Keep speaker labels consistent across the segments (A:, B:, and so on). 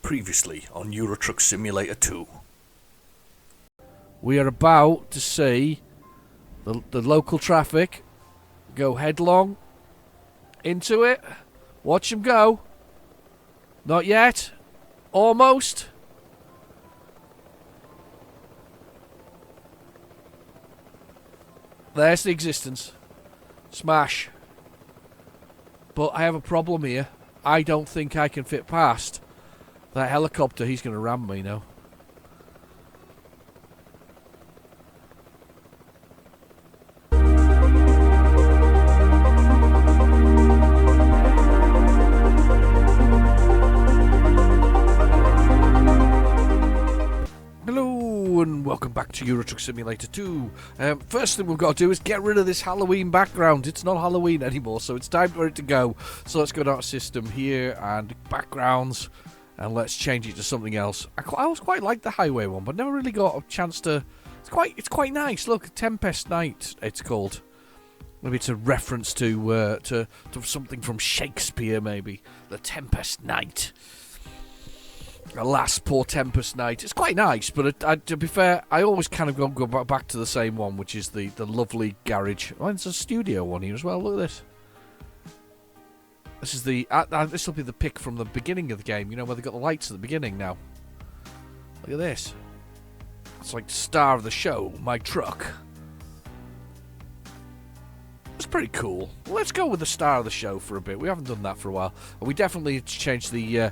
A: Previously on Euro Truck Simulator 2.
B: We are about to see the local traffic go headlong into it. Watch them go. Not yet. Almost. There's the existence. Smash. But I have a problem here. I don't think I can fit past that helicopter. He's going to ram me now. Hello and welcome back to Euro Truck Simulator 2. First thing we've got to do is get rid of this Halloween background. It's not Halloween anymore, so it's time for it to go. So let's go to our system here and backgrounds, and let's change it to something else. I always quite like the highway one, but never really got a chance to. It's quite nice. Look, Tempest Night. It's called. Maybe it's a reference to something from Shakespeare. Maybe the Tempest Night. Alas, poor Tempest Night. It's quite nice, but to be fair, I always kind of go back to the same one, which is the lovely garage. Oh, it's a studio one here as well. Look at this. This is this will be the pick from the beginning of the game. You know where they got the lights at the beginning now. Look at this. It's like the star of the show, my truck. It's pretty cool. Let's go with the star of the show for a bit. We haven't done that for a while. And we definitely need to change the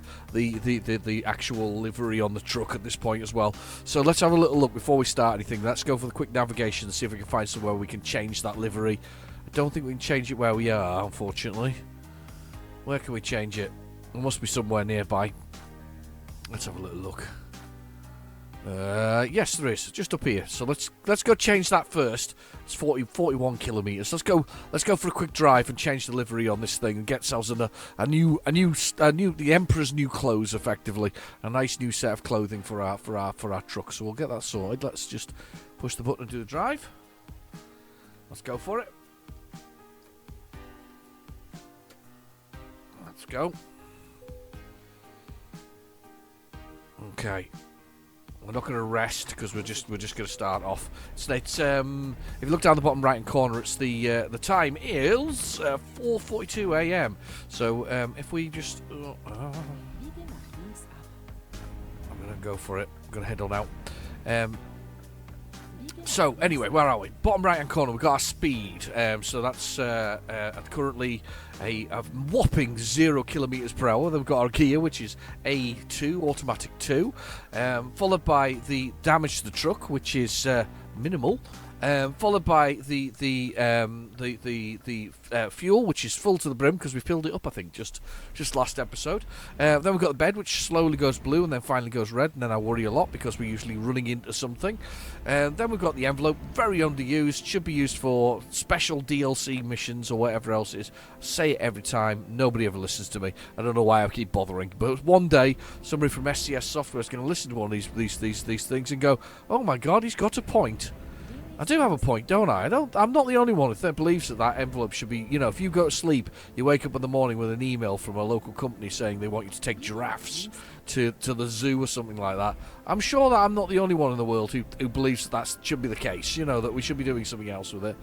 B: actual livery on the truck at this point as well. So let's have a little look before we start anything. Let's go for the quick navigation and see if we can find somewhere we can change that livery. I don't think we can change it where we are, unfortunately. Where can we change it? There must be somewhere nearby. Let's have a little look. Yes, there is, just up here. So let's go change that first. It's 41 kilometers. Let's go for a quick drive and change the livery on this thing and get ourselves the Emperor's new clothes, effectively, a nice new set of clothing for our truck. So we'll get that sorted. Let's just push the button and do the drive. Let's go for it. Let's go. Okay. We're not going to rest because we're just going to start off. So it's if you look down the bottom right hand corner, it's the time is 4:42 a.m. So if we just, I'm going to go for it. I'm going to head on out. So anyway, where are we? Bottom right hand corner, we've got our speed. So that's currently a whopping 0 kilometers per hour. Then we've got our gear, which is A2, automatic 2, followed by the damage to the truck, which is minimal. Followed by the fuel, which is full to the brim because we filled it up, I think, just last episode. Then we've got the bed, which slowly goes blue and then finally goes red, and then I worry a lot because we're usually running into something. Then we've got the envelope, very underused, should be used for special DLC missions or whatever else it is. I say it every time, nobody ever listens to me. I don't know why I keep bothering, but one day somebody from SCS Software is going to listen to one of these things and go, "Oh my God, he's got a point." I do have a point, don't I? I'm not the only one who believes that envelope should be, if you go to sleep, you wake up in the morning with an email from a local company saying they want you to take giraffes to the zoo or something like that. I'm sure that I'm not the only one in the world who believes that should be the case, that we should be doing something else with it.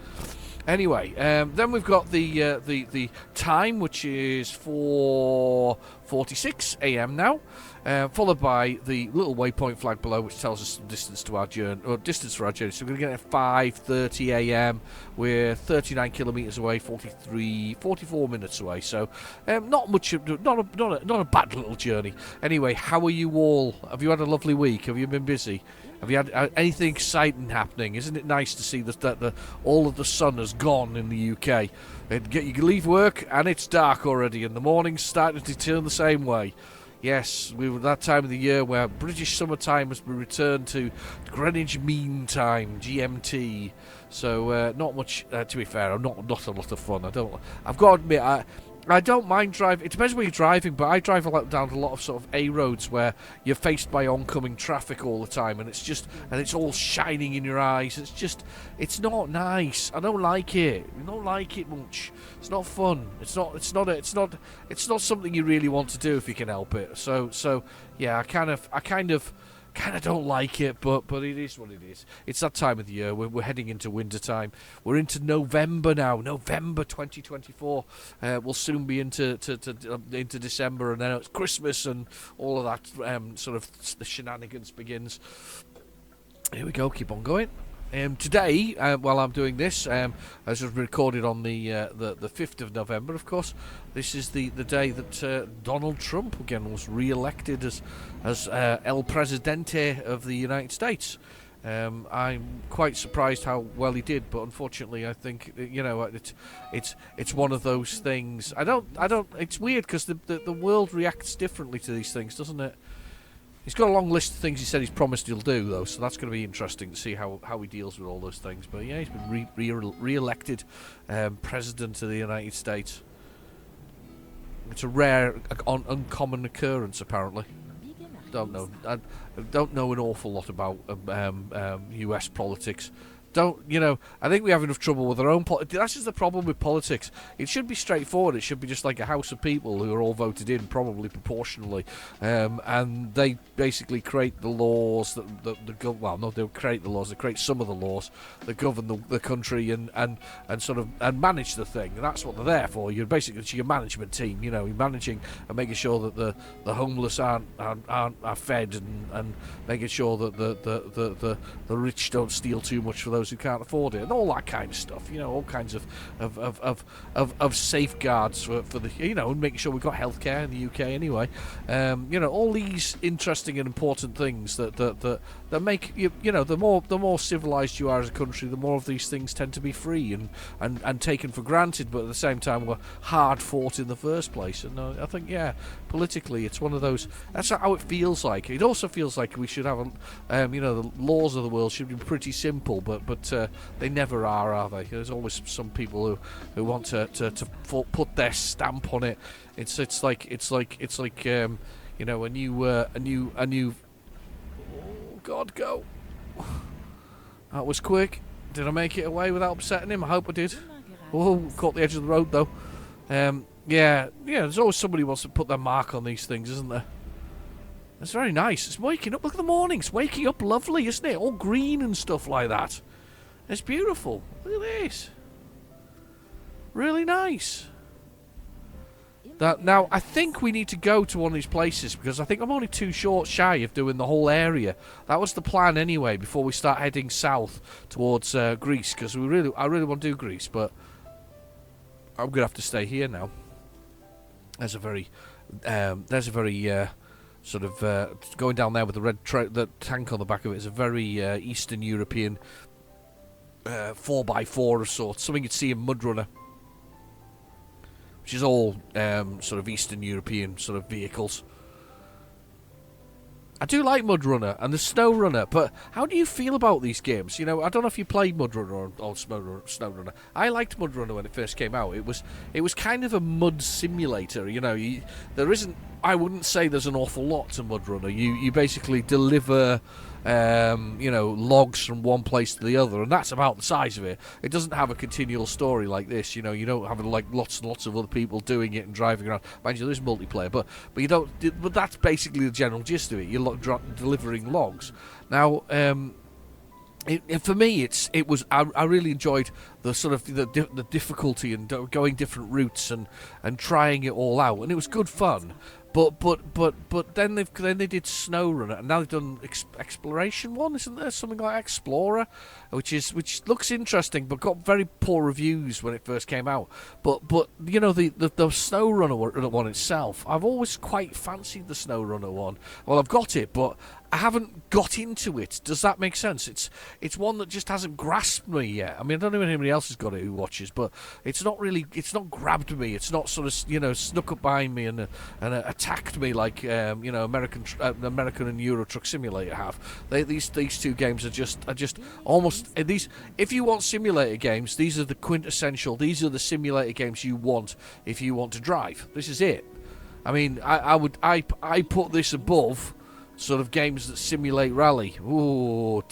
B: Anyway, then we've got the time, which is 4:46 a.m. now, followed by the little waypoint flag below, which tells us the distance to our journey, or distance for our journey. So we're going to get at 5:30 a.m. We're 39 kilometers away, 44 minutes away. So not a bad little journey. Anyway, how are you all? Have you had a lovely week? Have you been busy? Have you had anything exciting happening? Isn't it nice to see that all of the sun has gone in the UK? You leave work and it's dark already, and the morning's starting to turn the same way. Yes, we were that time of the year where British summertime has been returned to Greenwich Mean Time, GMT. So not much. To be fair, not a lot of fun. I've got to admit, I don't mind driving. It depends where you're driving, but I drive down a lot of sort of A roads where you're faced by oncoming traffic all the time, and it's all shining in your eyes. It's not nice. I don't like it. I don't like it much. It's not fun. It's not something you really want to do if you can help it. So yeah, I kind of don't like it, but it is what it is. It's that time of the year. We're heading into winter time. We're into November now. November 2024. We'll soon be into December, and then it's Christmas and all of that. Sort of the shenanigans begins. Here we go. Keep on going. Today, while I'm doing this, as was recorded on the 5th of November, of course, this is the day that Donald Trump again was re-elected as El Presidente of the United States. I'm quite surprised how well he did, but unfortunately, I think it's one of those things. I don't. It's weird because the world reacts differently to these things, doesn't it? He's got a long list of things he said he's promised he'll do, though, so that's going to be interesting to see how he deals with all those things. But yeah, he's been re-elected President of the United States. It's a rare, uncommon occurrence, apparently. Don't know. I don't know an awful lot about U.S. politics. I think we have enough trouble with our own politics. That's just the problem with politics. It should be straightforward. It should be just like a house of people who are all voted in, probably proportionally, and they basically create the laws they create the laws. They create some of the laws that govern the country and manage the thing. And that's what they're there for. You're basically your management team. You're managing and making sure that the homeless are fed and making sure that the rich don't steal too much for those who can't afford it, and all that kind of stuff. All kinds of safeguards for the and making sure we've got healthcare in the UK anyway. All these interesting and important things that make you. The more civilized you are as a country, the more of these things tend to be free and taken for granted, but at the same time were hard fought in the first place. And I think politically it's one of those. That's how it feels like. It also feels like we should have the laws of the world should be pretty simple, but they never are they? There's always some people who want to put their stamp on it. It's like a new. Oh God, go! That was quick. Did I make it away without upsetting him? I hope I did. Oh, caught the edge of the road though. There's always somebody who wants to put their mark on these things, isn't there? It's very nice. It's waking up. Look at the mornings. Waking up lovely, isn't it? All green and stuff like that. It's beautiful. Look at this. Really nice. Now, I think we need to go to one of these places because I think I'm only too shy of doing the whole area. That was the plan anyway before we start heading south towards Greece, because I really want to do Greece, but I'm going to have to stay here now. There's a very sort of going down there with the the tank on the back of it is a very Eastern European 4x4 of sorts, something you'd see in Mud Runner, which is all sort of Eastern European sort of vehicles. I do like Mud Runner and the Snow Runner, but how do you feel about these games? I don't know if you played Mud Runner or Snow Runner. I liked Mud Runner when it first came out. It was kind of a mud simulator. I wouldn't say there's an awful lot to Mud Runner. You basically deliver logs from one place to the other, and that's about the size of it. It doesn't have a continual story like this. You don't have like lots and lots of other people doing it and driving around. Mind you, there's multiplayer, but you don't. But that's basically the general gist of it. You're delivering logs. Now, for me, I really enjoyed the sort of the difficulty and going different routes and trying it all out, and it was good fun. But then they did Snow Runner, and now they've done Exploration one, isn't there? Something like Explorer, which looks interesting, but got very poor reviews when it first came out. But the Snow Runner one itself, I've always quite fancied the Snow Runner one. Well, I've got it, but I haven't got into it. Does that make sense? It's one that just hasn't grasped me yet. I mean, I don't know if anybody else has got it who watches, but it's not grabbed me. It's not sort of snuck up behind me and attacked me like American and Euro Truck Simulator have. These two games are just almost these. If you want simulator games, these are the quintessential. These are the simulator games you want if you want to drive. This is it. I mean, I put this above sort of games that simulate rally. Ooh,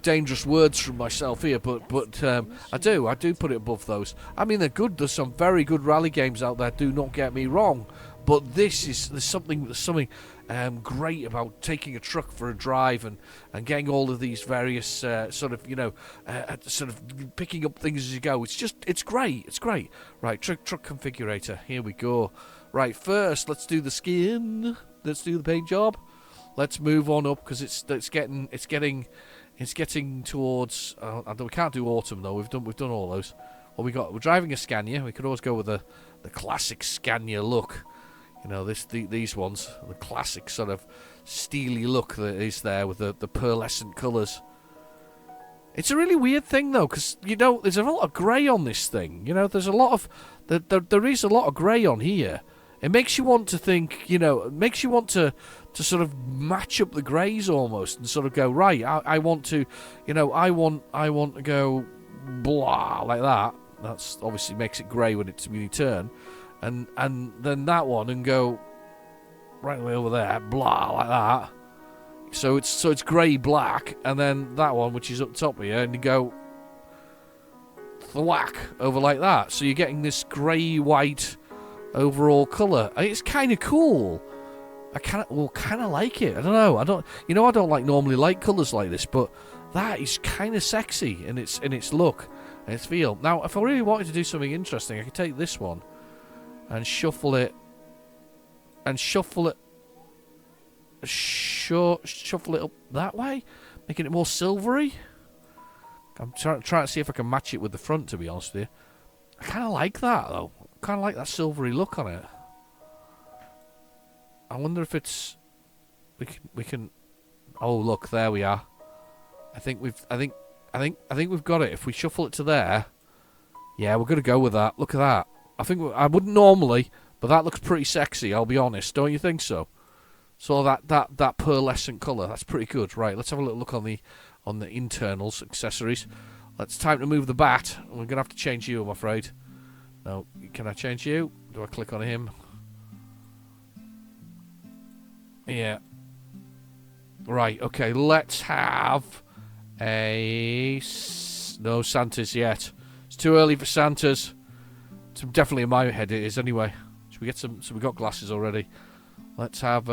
B: dangerous words from myself here, but I do put it above those. I mean, they're good. There's some very good rally games out there. Do not get me wrong, but there's something great about taking a truck for a drive and getting all of these various sort of picking up things as you go. It's great. It's great. Right, truck configurator. Here we go. Right, first let's do the skin. Let's do the paint job. Let's move on up because it's getting towards. We can't do autumn though. We've done all those. What we got? We're driving a Scania. We could always go with the classic Scania look. These ones, the classic sort of steely look that is there with the pearlescent colours. It's a really weird thing though, because there's a lot of grey on this thing. There's a lot of there is a lot of grey on here. It makes you want to think. It makes you want to sort of match up the greys almost and sort of go right. I want to, I want to go blah like that. That's obviously makes it grey when you turn. And then that one and go right away over there, blah like that. So it's grey black, and then that one which is up top here, and you go thwack over like that. So you're getting this grey white overall colour. It's kind of cool. I kind of like it. I don't know. I don't like normally light colours like this, but that is kind of sexy in its look and its feel. Now, if I really wanted to do something interesting, I could take this one and shuffle it shuffle it up that way, making it more silvery. I'm trying to see if I can match it with the front, to be honest with you. I kind of like that though. I kind of like that silvery look on it. I wonder if it's we can. Oh look, there we are. I think we've got it. If we shuffle it to there, yeah, we're gonna go with that. Look at that. I wouldn't normally, but that looks pretty sexy. I'll be honest. Don't you think so? So that pearlescent colour, that's pretty good. Right, let's have a little look on the internals, accessories. It's time to move the bat. We're gonna have to change you, I'm afraid. No, can I change you? Do I click on him? Yeah. Right, okay, let's have no Santas yet. It's too early for Santas. It's definitely in my head it is anyway. Should we get some? So we got glasses already. Let's have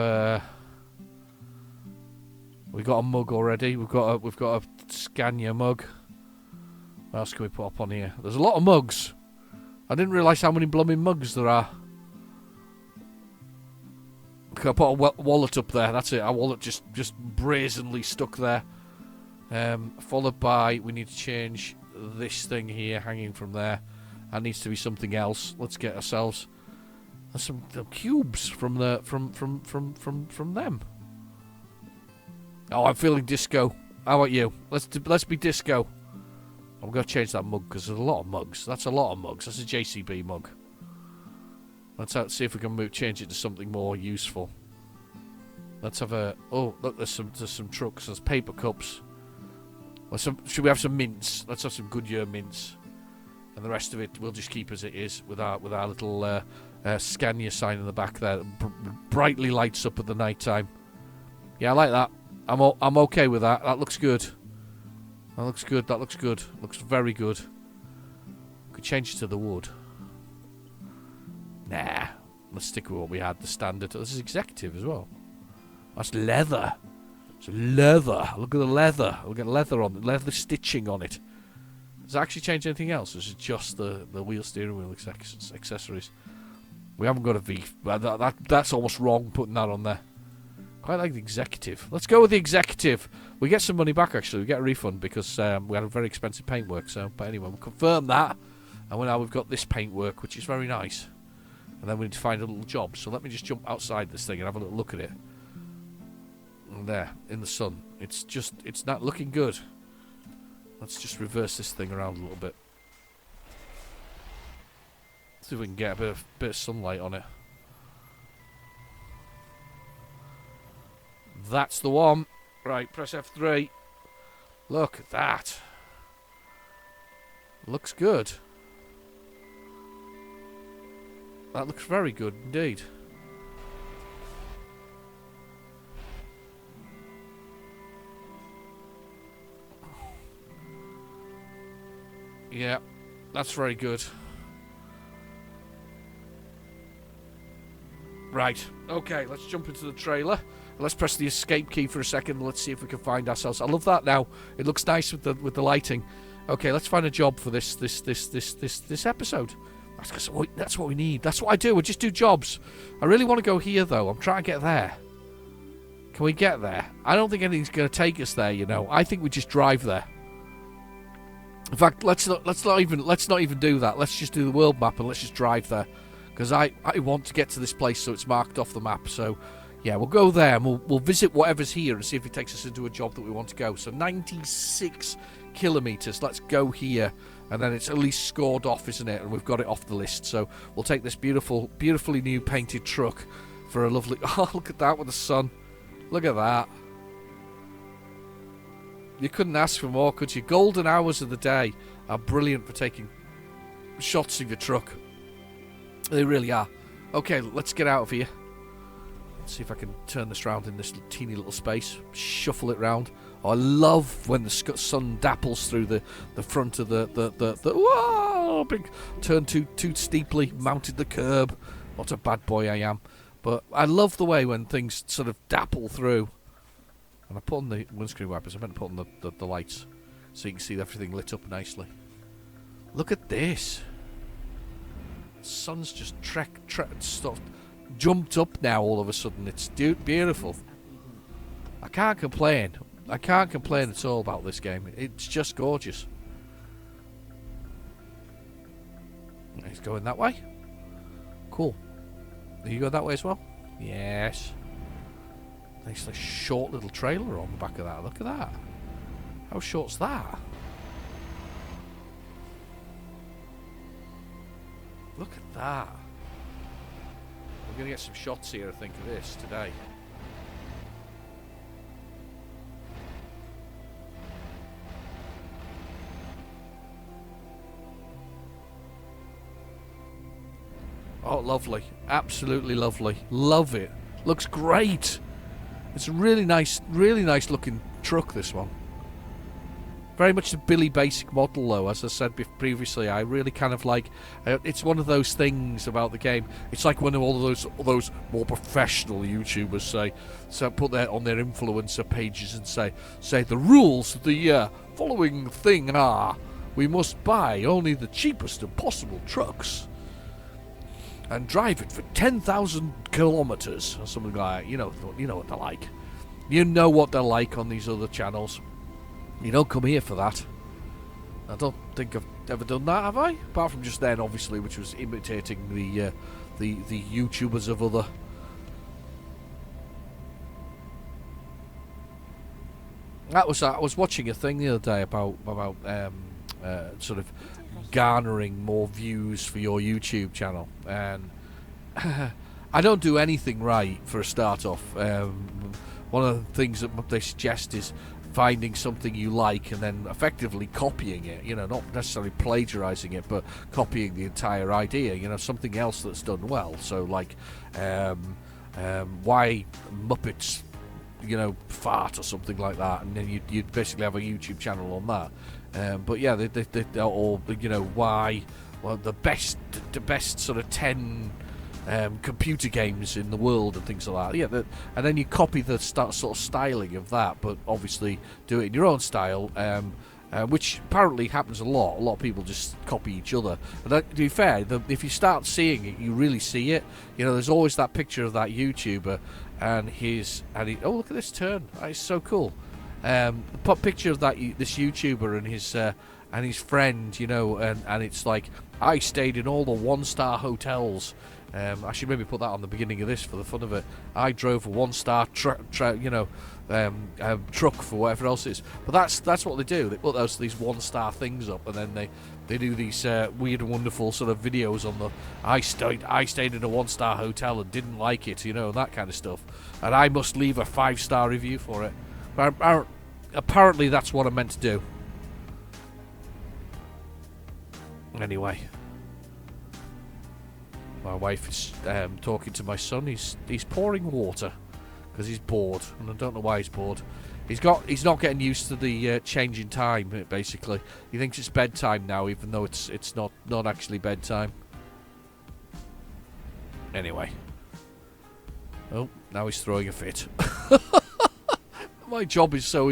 B: we got a mug already. We've got a Scania mug. What else can we put up on here? There's a lot of mugs. I didn't realise how many blooming mugs there are. Okay, I put a wallet up there. That's it. Our wallet just brazenly stuck there. Followed by, we need to change this thing here, hanging from there. That needs to be something else. Let's get ourselves some cubes from them. Oh, I'm feeling disco. How about you? Let's be disco. I'm going to change that mug because there's a lot of mugs. That's a lot of mugs. That's a JCB mug. Let's see if we can change it to something more useful. Let's have a... Oh, look, there's some trucks. There's paper cups. Should we have some mints? Let's have some Goodyear mints. And the rest of it we'll just keep as it is with our little Scania sign in the back there that brightly lights up at the night time. Yeah, I like that. I'm okay with that. That looks good. That looks good. That looks good. Looks very good. Could change it to the wood. Nah. Let's stick with what we had. The standard. This is executive as well. That's leather. It's leather. Look at the leather. Look at leather on it. Leather stitching on it. Does it actually change anything else? Or is it just the wheel steering wheel accessories? We haven't got a V. That's almost wrong putting that on there. Quite like the executive. Let's go with the executive. We get some money back actually. We get a refund because we had a very expensive paintwork. But anyway, we'll confirm that. And now we've got this paintwork, which is very nice. And then we need to find a little job. So let me just jump outside this thing and have a little look at it. There, in the sun. It's not looking good. Let's just reverse this thing around a little bit. See if we can get a bit of sunlight on it. That's the one. Right, press F3. Look at that. Looks good. That looks very good indeed. Yeah, that's very good. Right, okay, let's jump into the trailer. Let's press the escape key for a second. Let's see if we can find ourselves. I love that now. It looks nice with the lighting. Okay, let's find a job for this episode. That's what we need. That's what I do. I just do jobs. I really want to go here though. I'm trying to get there. Can we get there? I don't think anything's going to take us there. You know, I think we just drive there. In fact, let's not even do that. Let's just do the world map and let's just drive there, because I want to get to this place so it's marked off the map. So yeah, we'll go there and we'll visit whatever's here and see if it takes us into a job that we want to go. So 96 kilometers. Let's go here, and then it's at least scored off, isn't it? And we've got it off the list. So we'll take this beautifully new painted truck for a lovely. Oh, look at that with the sun. Look at that. You couldn't ask for more, could you? Golden hours of the day are brilliant for taking shots of your truck. They really are. Okay, let's get out of here. Let's see if I can turn this round in this teeny little space. Shuffle it round. Oh, I love when the sun dapples through the front of the whoa, big turn too steeply, mounted the curb. What a bad boy I am. But I love the way when things sort of dapple through. And I put on the windscreen wipers. I meant to put on the lights so you can see everything lit up nicely. Look at this. The sun's just jumped up now all of a sudden. It's beautiful. I can't complain. I can't complain at all about this game. It's just gorgeous. He's going that way. Cool. Are you going that way as well? Yes. Nice short little trailer on the back of that. Look at that. How short's that? Look at that. We're going to get some shots here, I think, of this today. Oh, lovely. Absolutely lovely. Love it. Looks great. It's a really nice looking truck, this one. Very much the Billy Basic model, though. As I said previously, I really kind of like. It's one of those things about the game. It's like when all those more professional YouTubers put that on their influencer pages and say the rules of the following thing are: we must buy only the cheapest of possible trucks and drive it for 10,000 kilometers or something like that. You know what they're like. You know what they're like on these other channels. You don't come here for that. I don't think I've ever done that, have I? Apart from just then, obviously, which was imitating the YouTubers of other. I was watching a thing the other day about sort of garnering more views for your YouTube channel, and I don't do anything right for a start off. One of the things that they suggest is finding something you like and then effectively copying it, not necessarily plagiarizing it, but copying the entire idea, something else that's done well. So like why Muppets fart or something like that, and then you'd basically have a YouTube channel on that. But yeah, they or why the best sort of 10 computer games in the world and things like that. Yeah, and then you copy the sort of styling of that, but obviously do it in your own style, which apparently happens a lot. A lot of people just copy each other. But to be fair, if you start seeing it, you really see it. There's always that picture of that YouTuber and oh, look at this turn. That is so cool. Picture of this YouTuber and his friend, and it's like, I stayed in all the 1-star hotels I should maybe put that on the beginning of this for the fun of it. I drove a one-star truck for whatever else it is. But that's what they do. They put these one-star things up, and then they do these weird and wonderful sort of videos on the I stayed in a one-star hotel and didn't like it, that kind of stuff. And I must leave a 5-star review for it. But apparently that's what I'm meant to do. Anyway. My wife is talking to my son. He's pouring water because he's bored, and I don't know why he's bored. He's not getting used to the change in time. Basically, he thinks it's bedtime now, even though it's not actually bedtime. Anyway, oh, now he's throwing a fit. My job is so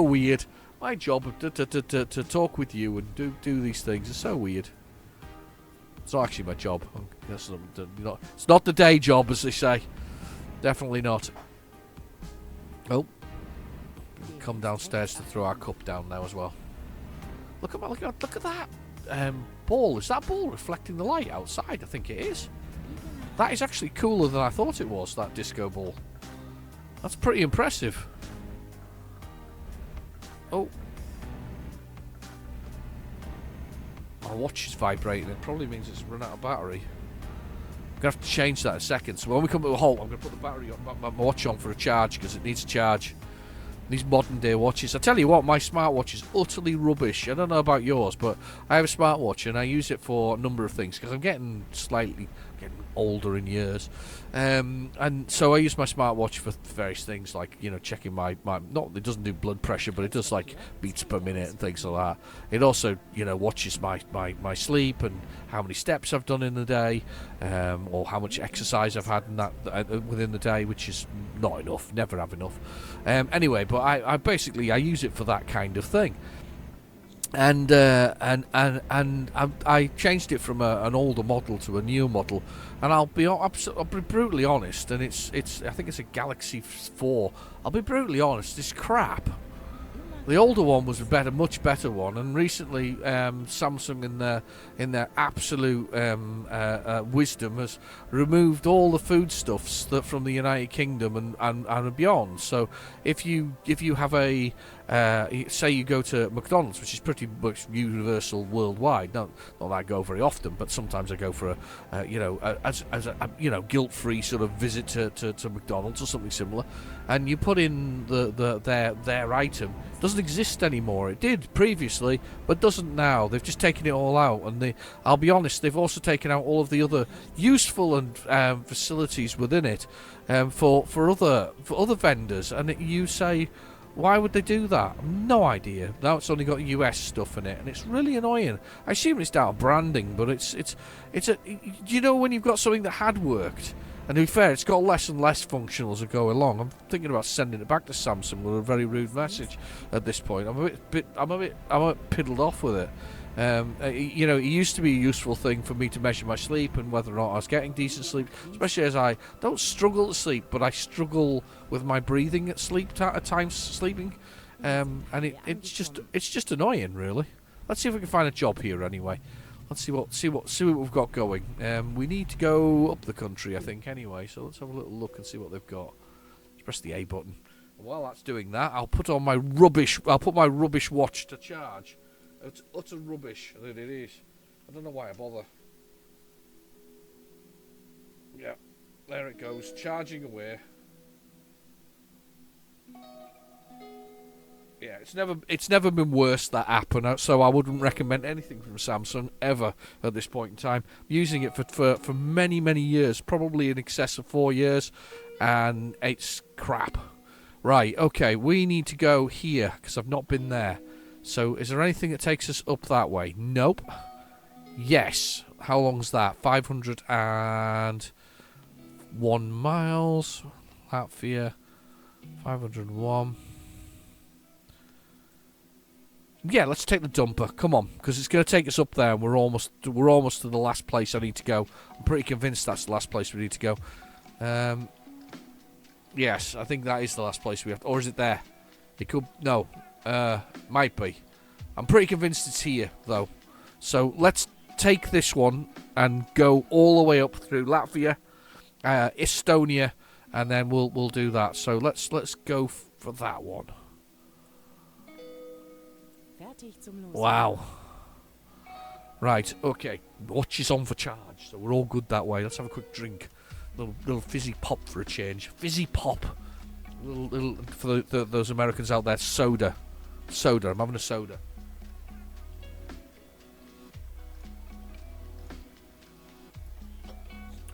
B: weird. My job to talk with you and do these things is so weird. It's not actually my job. It's not the day job, as they say. Definitely not. Oh. Come downstairs to throw our cup down now as well. Look at that ball. Is that ball reflecting the light outside? I think it is. That is actually cooler than I thought it was, that disco ball. That's pretty impressive. Oh. My watch is vibrating. It probably means it's run out of battery. I'm going to have to change that in a second. So when we come to a halt, I'm going to put the battery on my watch on for a charge, because it needs a charge. These modern day watches. I tell you what, my smartwatch is utterly rubbish. I don't know about yours, but I have a smartwatch and I use it for a number of things, because I'm getting older in years. And so I use my smartwatch for various things, like, checking my not, it doesn't do blood pressure, but it does like beats per minute and things like that. It also, watches my sleep and how many steps I've done in the day, or how much exercise I've had in that within the day, which is not enough, never have enough. Anyway, but I basically use it for that kind of thing. And I changed it from an older model to a newer model, and I'll be brutally honest. And it's I think it's a Galaxy 4. I'll be brutally honest. It's crap. The older one was a much better one, and recently Samsung in their absolute wisdom has removed all the foodstuffs from the United Kingdom and beyond. So if you have a say you go to McDonald's, which is pretty much universal worldwide. Not that I go very often, but sometimes I go for a guilt-free sort of visit to McDonald's or something similar. And you put in their item. It doesn't exist anymore. It did previously, but doesn't now. They've just taken it all out, and I'll be honest, they've also taken out all of the other useful and facilities within it for other vendors. And you say, why would they do that? No idea. Now it's only got US stuff in it, and it's really annoying. I assume it's down to branding, but it's when you've got something that had worked, and to be fair, it's got less and less functional as I go along. I'm thinking about sending it back to Samsung with a very rude message at this point. I'm a bit piddled off with it. It used to be a useful thing for me to measure my sleep and whether or not I was getting decent sleep, especially as I don't struggle to sleep, but I struggle with my breathing at times sleeping, and it's just annoying, really. Let's see if we can find a job here anyway. Let's see what we've got going. We need to go up the country, I think, anyway. So let's have a little look and see what they've got. Let's press the A button. And while that's doing that, I'll put my rubbish watch to charge. It's utter rubbish that it is. I don't know why I bother. Yeah, there it goes, charging away. Yeah, it's never been worse, that app, and so I wouldn't recommend anything from Samsung ever at this point in time. I'm using it for many, many years, probably in excess of 4 years, and it's crap. Right, okay, we need to go here because I've not been there. So, is there anything that takes us up that way? Nope. Yes. How long's that? 501 miles. Latvia. 501. Yeah, let's take the dumper. Come on, because it's going to take us up there, and we're almost to the last place I need to go. I'm pretty convinced that's the last place we need to go. Yes, I think that is the last place we have to, or is it there? It could, no. Might be. I'm pretty convinced it's here, though. So let's take this one and go all the way up through Latvia, Estonia, and then we'll do that. So let's go for that one. Wow. Right, okay. Watch is on for charge, so we're all good that way. Let's have a quick drink. Little fizzy pop for a change. Fizzy pop. Little for those Americans out there. Soda. I'm having a soda.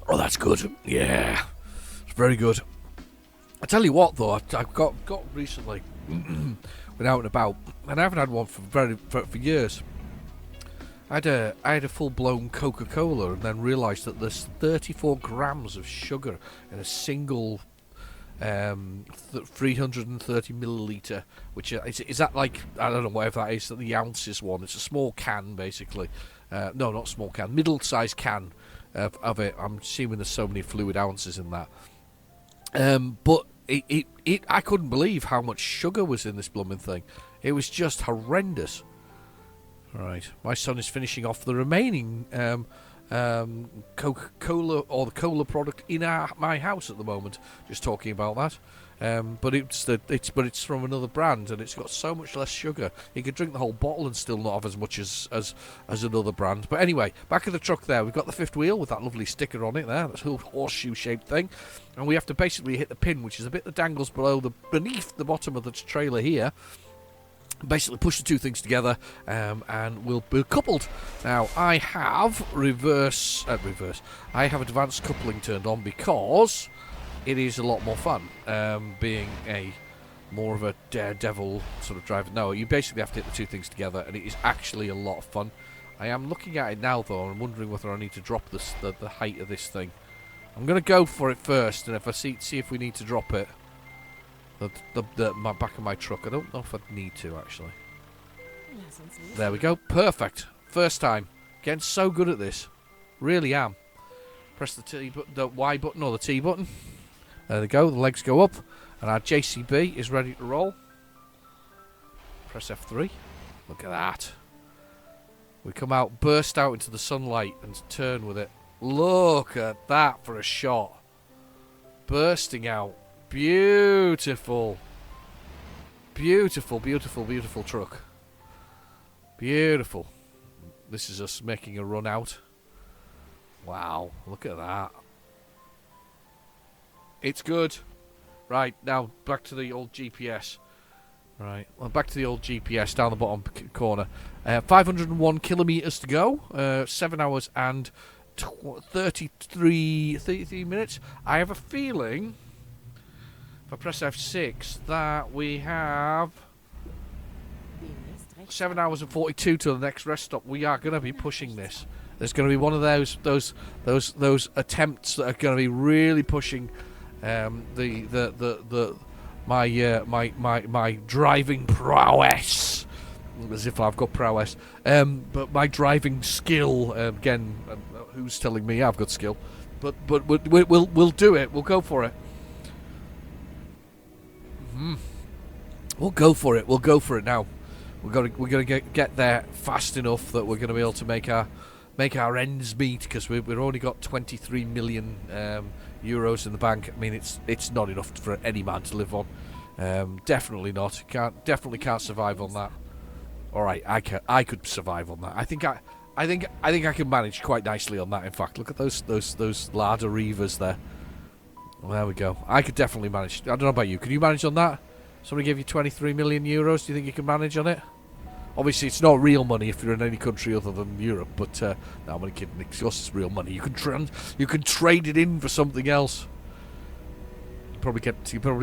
B: Oh, that's good. Yeah, it's very good. I tell you what, though, I've got recently went out and about, and I haven't had one for years. I had a full-blown Coca-Cola, and then realised that there's 34 grams of sugar in a single 330 milliliter, which is that like, I don't know, whatever that is, the ounces one. It's a small can, basically. No, not small can, middle-sized can of it. I'm assuming there's so many fluid ounces in that. But I couldn't believe how much sugar was in this blooming thing. It was just horrendous. Right, my son is finishing off the remaining Coca-Cola or the cola product in my house at the moment. Just talking about that, but it's from another brand, and it's got so much less sugar. You could drink the whole bottle and still not have as much as another brand. But anyway, back of the truck there, we've got the fifth wheel with that lovely sticker on it there, that whole horseshoe-shaped thing, and we have to basically hit the pin, which is a bit that dangles beneath the bottom of the trailer here. Basically push the two things together, and we'll be coupled. Now I have reverse. I have advanced coupling turned on because it is a lot more fun. Being a more of a daredevil sort of driver. No, you basically have to hit the two things together, and it is actually a lot of fun. I am looking at it now though, and I'm wondering whether I need to drop the height of this thing. I'm going to go for it first, and if I see if we need to drop it. My back of my truck. I don't know if I'd need to, actually. There we go. Perfect. First time. Getting so good at this. Really am. Press the Y button or the T button. There we go. The legs go up. And our JCB is ready to roll. Press F3. Look at that. We come out, burst out into the sunlight and turn with it. Look at that for a shot. Bursting out. Beautiful. Beautiful, beautiful, beautiful truck. Beautiful. This is us making a run out. Wow, look at that. It's good. Right, now back to the old GPS. Right, well, back to the old GPS down the bottom corner. 501 kilometres to go. 7 hours and 33 minutes. I have a feeling... If I press F6, that we have 7 hours and 42 to the next rest stop. We are going to be pushing this. There's going to be one of those attempts that are going to be really pushing my driving prowess. As if I've got prowess, but my driving skill again. Who's telling me I've got skill? But we'll do it. We'll go for it. We'll go for it. We'll go for it now. We're gonna get there fast enough that we're gonna be able to make our ends meet, because we've only got 23 million euros in the bank. I mean, it's not enough for any man to live on. Definitely not. Definitely can't survive on that. All right, I could survive on that. I think I can manage quite nicely on that. In fact, look at those Lada Revas there. Well, there we go. I could definitely manage. I don't know about you. Can you manage on that? Somebody gave you 23 million euros. Do you think you can manage on it? Obviously, it's not real money if you're in any country other than Europe. But no, I'm only kidding. It's real money. You can trade it in for something else. You probably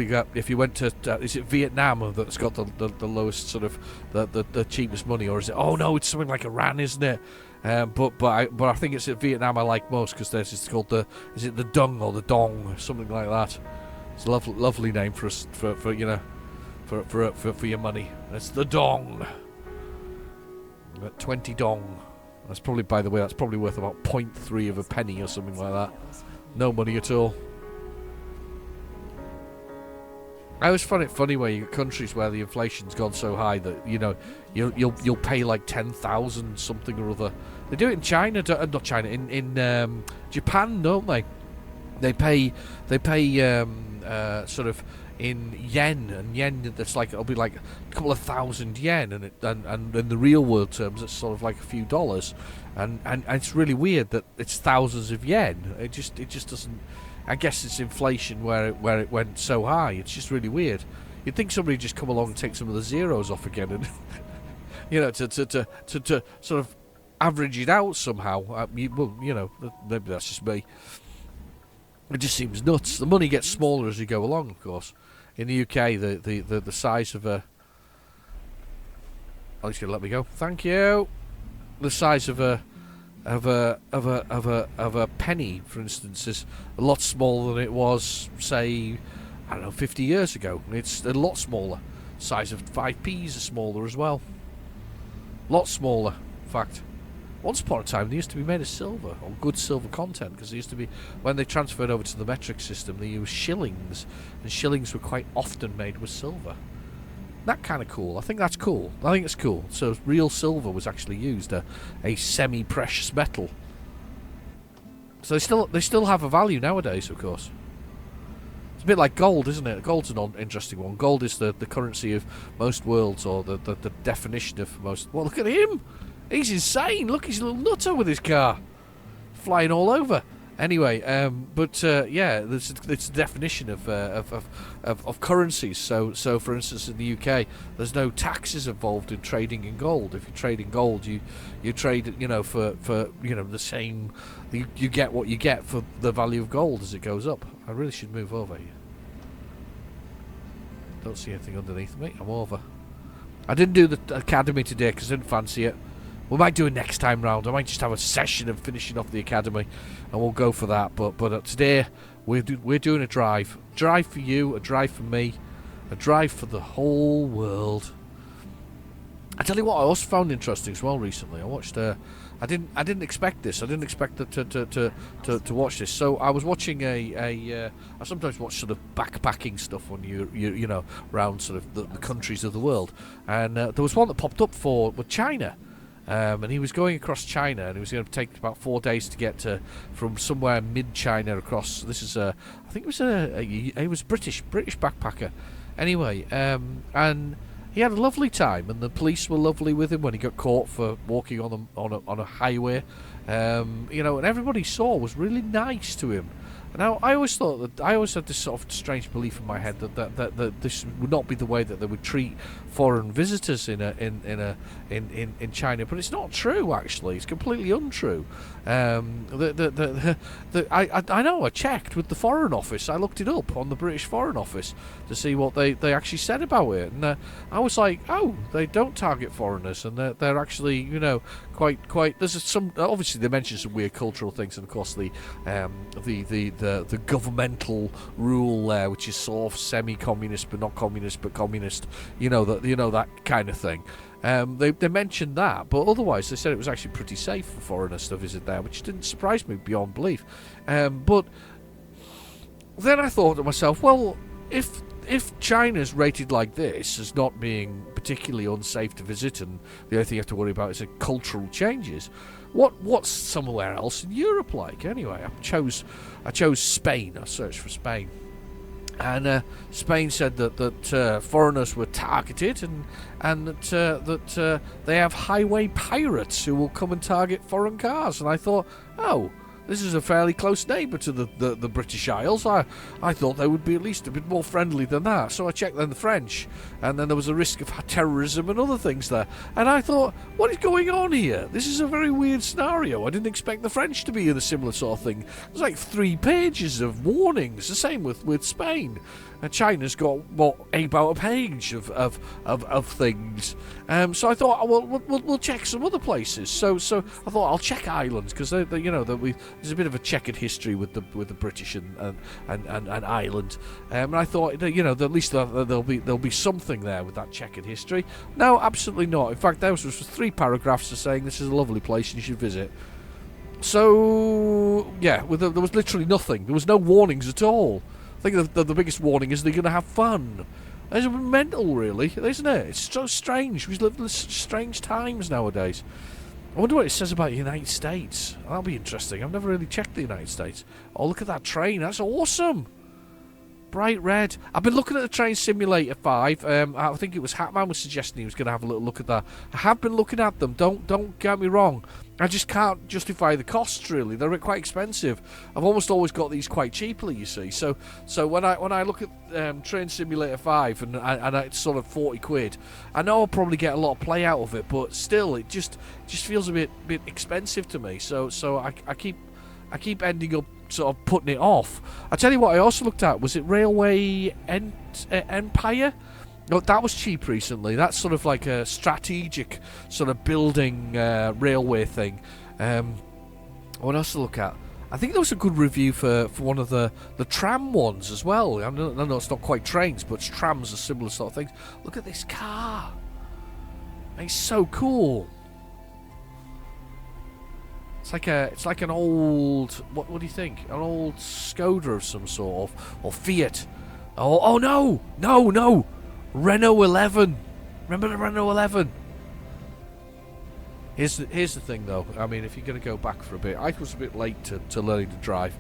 B: get if you went to is it Vietnam that's got the lowest sort of the cheapest money, or is it? Oh no, it's something like Iran, isn't it? But I think it's at Vietnam I like most, because it's called is it the Dung or the Dong, something like that. It's a lovely name for us for you know for your money. It's the Dong. 20 Dong. That's probably, by the way, that's probably worth about 0.3 of a penny or something like that. No money at all. I always find it funny where you get countries where the inflation's gone so high that, you know, you'll pay like 10,000 something or other They do it in China, not China, in Japan, don't they? They pay sort of in yen, and yen that's like it'll be like a couple of thousand yen, and in the real world terms it's sort of like a few dollars, and it's really weird that it's thousands of yen. It just doesn't. I guess it's inflation where it went so high. It's just really weird. You'd think somebody would just come along and take some of the zeros off again, and to sort of average it out somehow. Maybe that's just me. It just seems nuts. The money gets smaller as you go along, of course. In the UK, the size of a... Oh, he's going to let me go. Thank you. The size of a penny, for instance, is a lot smaller than it was, say, I don't know, 50 years ago. It's a lot smaller. The size of 5p's are smaller as well. A lot smaller, in fact. Once upon a time, they used to be made of silver, or good silver content, because they used to be, when they transferred over to the metric system, they used shillings, and shillings were quite often made with silver. That kind of cool. I think that's cool. I think it's cool. So real silver was actually used, a semi-precious metal. So they still have a value nowadays, of course. It's a bit like gold, isn't it? Gold's an interesting one. Gold is the currency of most worlds, or the definition of most... Well, look at him! He's insane. Look, he's a little nutter with his car, flying all over. Anyway, yeah, it's a definition of currencies. So for instance, in the UK, there's no taxes involved in trading in gold. If you trade in gold, you trade, for the same. You get what you get for the value of gold as it goes up. I really should move over here. Don't see anything underneath me. I'm over. I didn't do the academy today because I didn't fancy it. We might do it next time round. I might just have a session of finishing off the academy, and we'll go for that. But today we're doing a drive. Drive for you, a drive for me, a drive for the whole world. I tell you what, I also found interesting as well recently. I watched. I didn't expect this. I didn't expect to watch this. So I was watching I sometimes watch sort of backpacking stuff on you around sort of the countries of the world, and there was one that popped up with China. And he was going across China, and it was going to take about 4 days to get from somewhere mid-China across. This is I think it was British backpacker. Anyway, and he had a lovely time, and the police were lovely with him when he got caught for walking on a highway. And everybody saw was really nice to him. Now, I always had this sort of strange belief in my head that this would not be the way that they would treat foreign visitors in China, but it's not true. Actually, it's completely untrue. I know. I checked with the Foreign Office. I looked it up on the British Foreign Office to see what they actually said about it, and I was like, oh, they don't target foreigners, and they're actually quite. There's some obviously they mentioned some weird cultural things, and of course the governmental rule there, which is sort of semi-communist but not communist but communist, that kind of thing. They mentioned that, but otherwise they said it was actually pretty safe for foreigners to visit there, which didn't surprise me beyond belief. But then I thought to myself, well, if China's rated like this as not being particularly unsafe to visit, and the only thing you have to worry about is cultural changes, what's somewhere else in Europe like? Anyway, I chose Spain. I searched for Spain, and Spain said that foreigners were targeted, and that they have highway pirates who will come and target foreign cars. And I thought, oh, this is a fairly close neighbour to the British Isles. I thought they would be at least a bit more friendly than that. So I checked then the French, and then there was a risk of terrorism and other things there. And I thought, what is going on here? This is a very weird scenario. I didn't expect the French to be in a similar sort of thing. There's like 3 pages of warnings. The same with Spain. And China's got about a page of things. So I thought, we'll check some other places. So I thought I'll check Ireland, because there's a bit of a checkered history with the British and Ireland. And I thought that at least there'll be something there with that checkered history. No, absolutely not. In fact, there was 3 paragraphs of saying this is a lovely place and you should visit. So yeah, there was literally nothing. There was no warnings at all. I think the biggest warning is they're going to have fun. It's mental, really, isn't it? It's so strange. We live in strange times nowadays. I wonder what it says about the United States. That'll be interesting. I've never really checked the United States. Oh, look at that train. That's awesome. Bright red. I've been looking at the Train Simulator 5. I think it was Hatman was suggesting he was going to have a little look at that. I have been looking at them. Don't get me wrong. I just can't justify the costs, really. They're quite expensive. I've almost always got these quite cheaply, you see. So when I look at Train Simulator 5 and it's sort of 40 quid, I know I'll probably get a lot of play out of it, but still, it just feels a bit expensive to me. So I keep ending up sort of putting it off. I tell you what, I also looked at, was it Railway Empire? No, that was cheap recently. That's sort of like a strategic sort of building railway thing. What else to look at? I think there was a good review for one of the tram ones as well. I know it's not quite trains, but trams are similar sort of things. Look at this car. It's so cool. It's like an old, what do you think? An old Skoda of some sort or Fiat. Oh no. Renault 11. Remember the Renault 11? Here's the thing though. I mean, if you're going to go back for a bit, I was a bit late to learning to drive.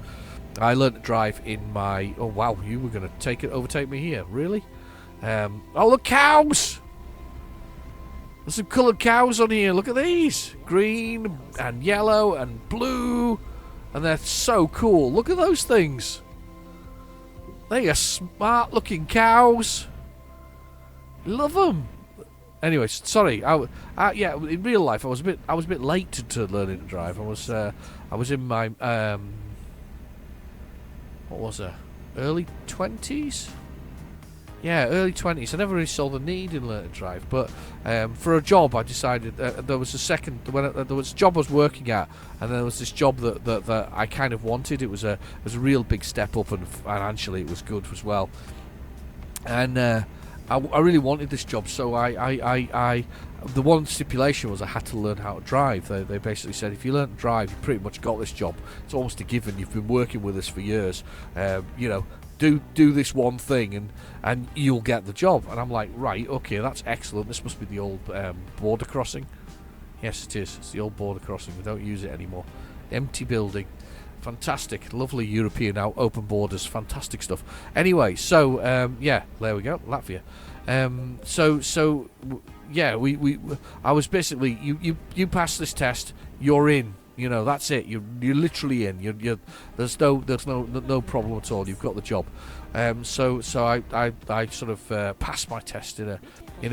B: I learned to drive in my, oh wow, you were going to overtake me here, really? Oh, look, cows! There's some coloured cows on here. Look at these. Green and yellow and blue. And they're so cool. Look at those things. They are smart looking cows. Love them. Anyway, sorry. Yeah, in real life, I was a bit late to learning to drive. I was in my what was it? Early 20s. Yeah, early 20s. I never really saw the need in learning to drive, but for a job, I decided there was there was a job I was working at, and there was this job that I kind of wanted. It was a real big step up, and financially, it was good as well. And I really wanted this job, so I the one stipulation was I had to learn how to drive. They basically said, if you learn to drive, you pretty much got this job. It's almost a given. You've been working with us for years. Do this one thing and you'll get the job. And I'm like, right, okay, that's excellent. This must be the old border crossing. Yes, it is. It's the old border crossing. We don't use it anymore. Empty building. Fantastic. Lovely European open borders. Fantastic stuff. Anyway, so yeah, there we go. Latvia. I was basically, you pass this test, you're in. You know, that's it. You're literally in. There's no problem at all. You've got the job. So I sort of passed my test in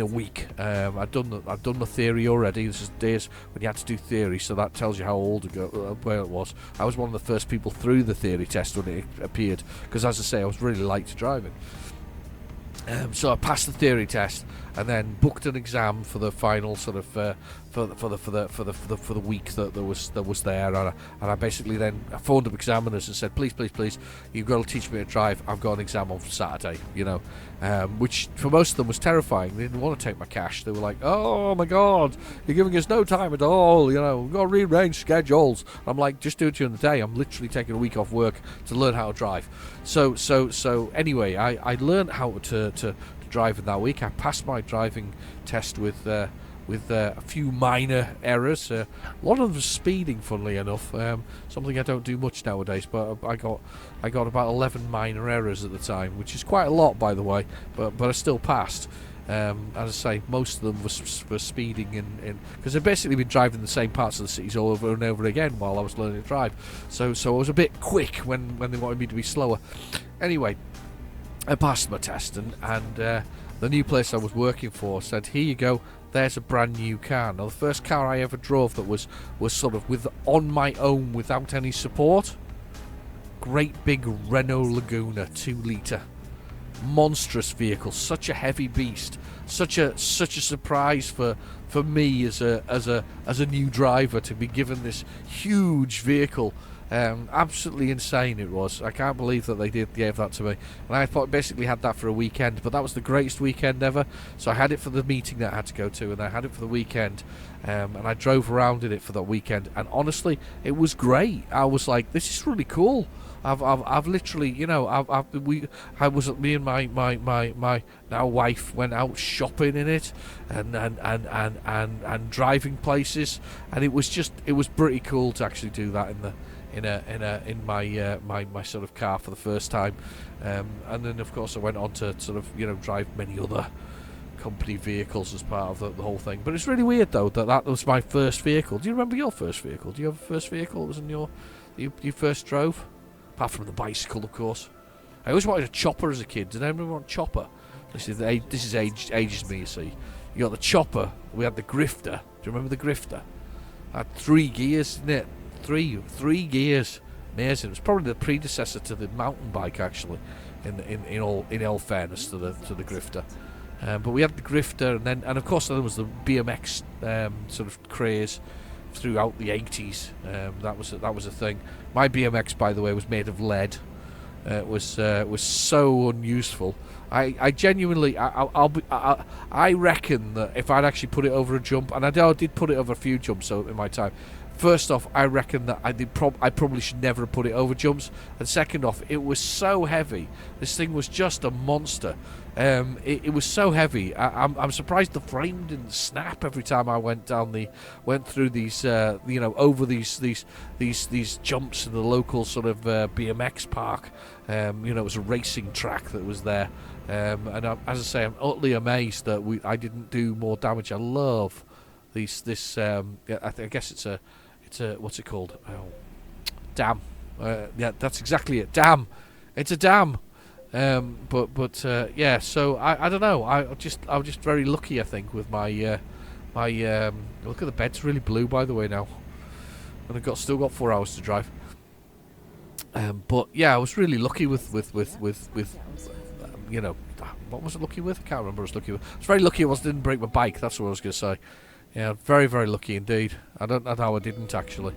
B: a week. I'd done the theory already. This is days when you had to do theory, so that tells you how old ago it was. I was one of the first people through the theory test when it appeared, because as I say, I was really light to driving. So I passed the theory test and then booked an exam for the final sort of for the week that was there, and I basically then phoned up examiners and said, please, you've got to teach me to drive. I've got an exam on Saturday, which for most of them was terrifying. They didn't want to take my cash. They were like, oh my god, you're giving us no time at all. We've got to rearrange schedules. I'm like, just do it during the day. I'm literally taking a week off work to learn how to drive. So anyway, I learned how to drive in that week. I passed my driving test with a few minor errors. A lot of them speeding, funnily enough. Something I don't do much nowadays, but I got about 11 minor errors at the time, which is quite a lot, by the way. But I still passed. As I say, most of them were speeding in because I've basically been driving the same parts of the cities all over and over again while I was learning to drive. So I was a bit quick when they wanted me to be slower. Anyway, I passed my test, and the new place I was working for said, here you go, there's a brand new car. Now, the first car I ever drove that was sort of on my own without any support. Great big Renault Laguna 2-litre. Monstrous vehicle, such a heavy beast, such a surprise for me as a new driver to be given this huge vehicle. Absolutely insane it was. I can't believe that they gave that to me. And I basically had that for a weekend, but that was the greatest weekend ever. So I had it for the meeting that I had to go to, and I had it for the weekend, and I drove around in it for that weekend, and honestly, it was great. I was like, this is really cool. I've literally, you know, me and my now wife went out shopping in it, and driving places, and it was pretty cool to actually do that in my sort of car for the first time, and then of course I went on to sort of, you know, drive many other company vehicles as part of the whole thing. But it's really weird though that was my first vehicle. Do you remember your first vehicle? Do you have a first vehicle that was in you first drove? Apart from the bicycle, of course. I always wanted a chopper as a kid. Did anyone want a chopper? This is ages me, you see. You got the chopper. We had the grifter. Do you remember the grifter? Had 3 gears, didn't it? Three gears. Amazing. It was probably the predecessor to the mountain bike, actually. In all fairness to the grifter. But we had the grifter, and of course there was the BMX sort of craze throughout the 80s. That was a thing. My BMX, by the way, was made of lead. It was so unuseful. I genuinely, I reckon that if I'd actually put it over a jump, and I did put it over a few jumps in my time. First off, I reckon that I probably should never have put it over jumps. And second off, it was so heavy. This thing was just a monster. It was so heavy. I'm surprised the frame didn't snap every time I went through these, you know, over these jumps in the local sort of BMX park. You know, it was a racing track that was there. And as I say, I'm utterly amazed that I didn't do more damage. I love this. I guess it's a what's it called? Oh, dam. Yeah, that's exactly it. Dam. It's a dam. Yeah. So I don't know. I was just very lucky, I think, with my look at the bed's really blue, by the way, now, and I've still got 4 hours to drive. But yeah, I was really lucky with you know, what was it lucky with? I can't remember what I was lucky with. I was very lucky I didn't break my bike. That's what I was going to say. Yeah, very, very lucky indeed. I don't know how I didn't, actually.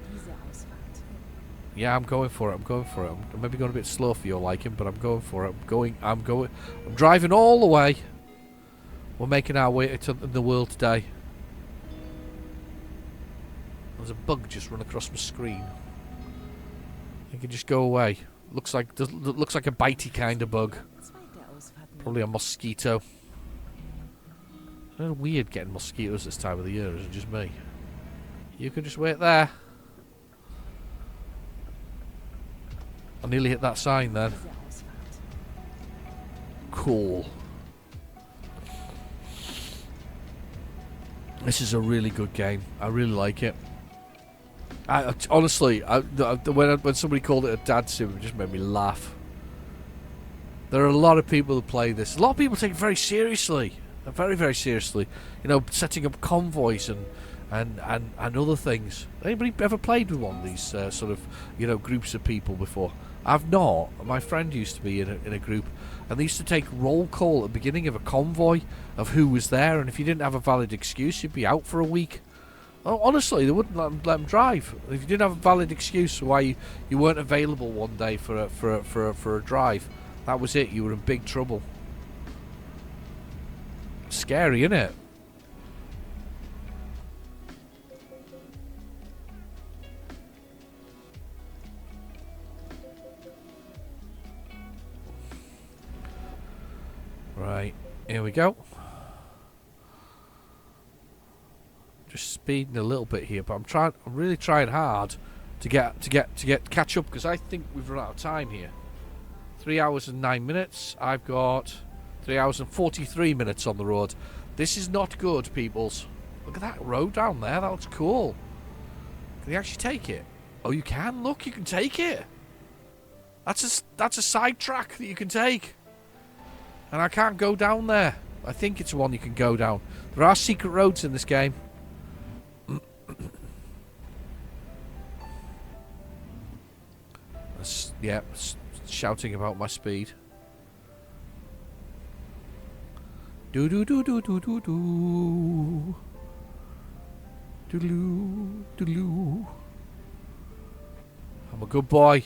B: Yeah, I'm going for it. I'm maybe going a bit slow for your liking, but I'm going for it. I'm driving all the way. We're making our way to the world today. There's a bug just run across my screen. It can just go away. Looks like a bitey kind of bug. Probably a mosquito. It's a little weird getting mosquitoes this time of the year, is it just me? You can just wait there. I nearly hit that sign then. Cool. This is a really good game. I really like it. Honestly, when somebody called it a dad sim, it just made me laugh. There are a lot of people who play this. A lot of people take it very seriously. Very, very seriously. You know, setting up convoys and other things. Anybody ever played with one of these sort of, you know, groups of people before? I've not. My friend used to be in a group, and they used to take roll call at the beginning of a convoy of who was there, and if you didn't have a valid excuse, you'd be out for a week. Oh, honestly, they wouldn't let them drive. If you didn't have a valid excuse for why you weren't available one day for a drive, that was it. You were in big trouble. Scary, isn't it? Right, here we go. Just speeding a little bit here, but I'm really trying hard to catch up, because I think we've run out of time here. 3 hours and 9 minutes. I've got 3 hours and 43 minutes on the road. This is not good, peoples. Look at that road down there. That looks cool. Can you actually take it? Oh, you can. Look, you can take it. That's a side track that you can take. And I can't go down there. I think it's one you can go down. There are secret roads in this game. Yeah, shouting about my speed. Do do do do do do do. Doodaloo, doodaloo. I'm a good boy.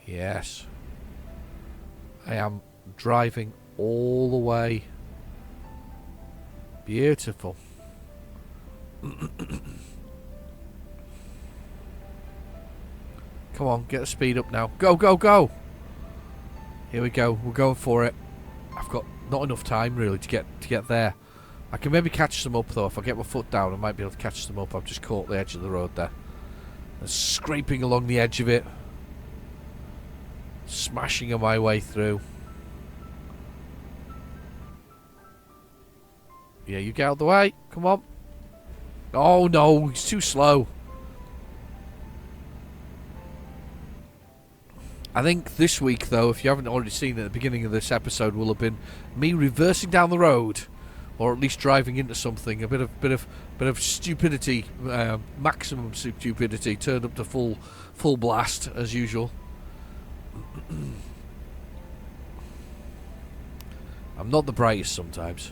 B: Yes. I am driving all the way. Beautiful. Come on, get the speed up now. Go, go, go! Here we go. We're going for it. I've got not enough time really to get there. I can maybe catch them up though. If I get my foot down, I might be able to catch them up. I've just caught the edge of the road there. And scraping along the edge of it. Smashing on my way through. Yeah, you get out of the way. Come on. Oh no, he's too slow. I think this week, though, if you haven't already seen it, at the beginning of this episode will have been me reversing down the road, or at least driving into something. A bit of stupidity, maximum stupidity, turned up to full blast as usual. I'm not the brightest sometimes.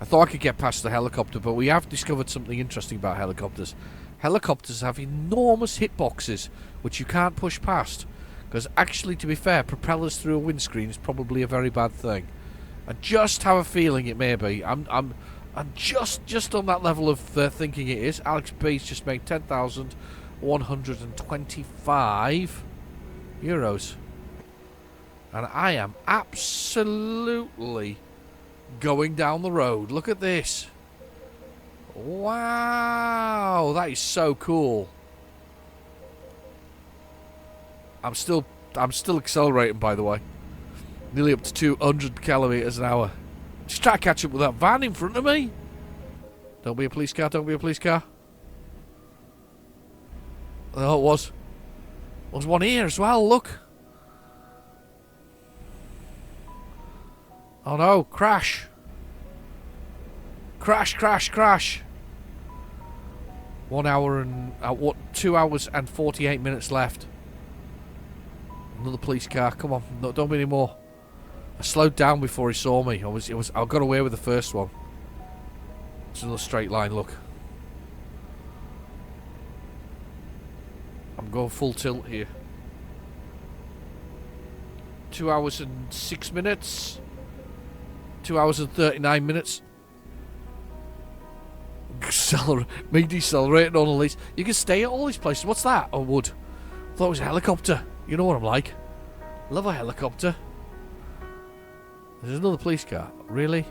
B: I thought I could get past the helicopter, but we have discovered something interesting about helicopters. Helicopters have enormous hitboxes, which you can't push past. Because actually, to be fair, propellers through a windscreen is probably a very bad thing. I just have a feeling it may be. I'm just on that level of thinking it is. Alex B's just made 10,125 euros, and I am absolutely going down the road. Look at this! Wow, that is so cool. I'm still accelerating, by the way. Nearly up to 200 kilometers an hour. Just try to catch up with that van in front of me. Don't be a police car, don't be a police car. Oh, it was. There's one here as well, look. Oh no, crash. Crash, crash, crash. 1 hour and 2 hours and 48 minutes left. Another police car. Come on, no, don't be any more. I slowed down before he saw me. I got away with the first one. It's another straight line. Look, I'm going full tilt here. 2 hours and 6 minutes. 2 hours and 39 minutes. Me decelerating on all these. You can stay at all these places. What's that? Oh, wood. I thought it was a helicopter. You know what I'm like. Love a helicopter. There's another police car. Really?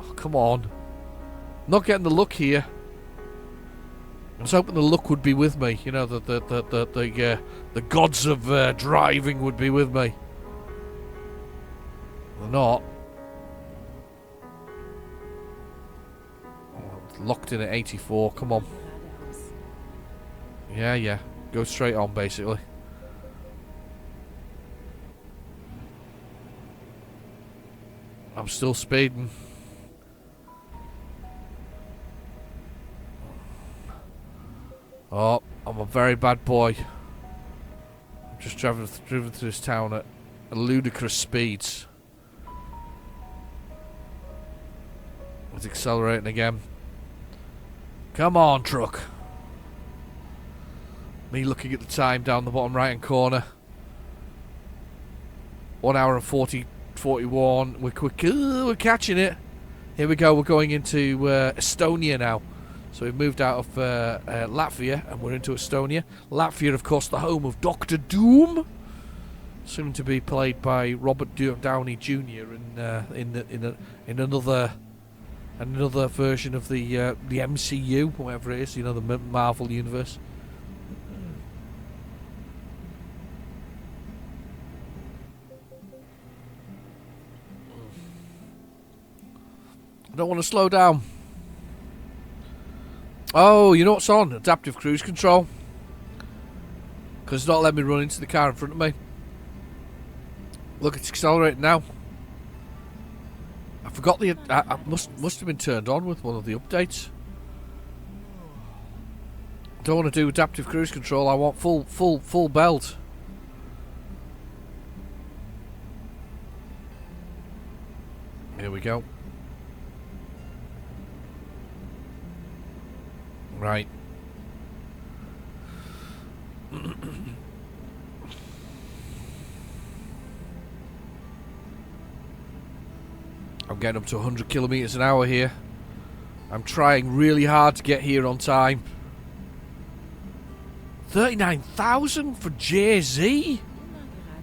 B: Oh, come on. Not getting the luck here. I was hoping the luck would be with me. You know, the gods of driving would be with me. They're not. Oh, locked in at 84. Come on. Yeah. Go straight on, basically. I'm still speeding. Oh, I'm a very bad boy. I'm just driven through this town at ludicrous speeds. It's accelerating again. Come on, truck. Me looking at the time down the bottom right hand corner. 1 hour and 41. We're catching it. Here we go. We're going into Estonia now. So we've moved out of Latvia and we're into Estonia. Latvia, of course, the home of Doctor Doom, soon to be played by Robert Downey Jr. in another version of the MCU, whatever it is. You know, the Marvel universe. I don't want to slow down. Oh, you know what's on? Adaptive cruise control. Because it's not letting me run into the car in front of me. Look, it's accelerating now. I forgot I must have been turned on with one of the updates. I don't want to do adaptive cruise control. I want full belt. Here we go. Right. I'm getting up to 100 kilometers an hour here. I'm trying really hard to get here on time. $39,000 for Jay-Z?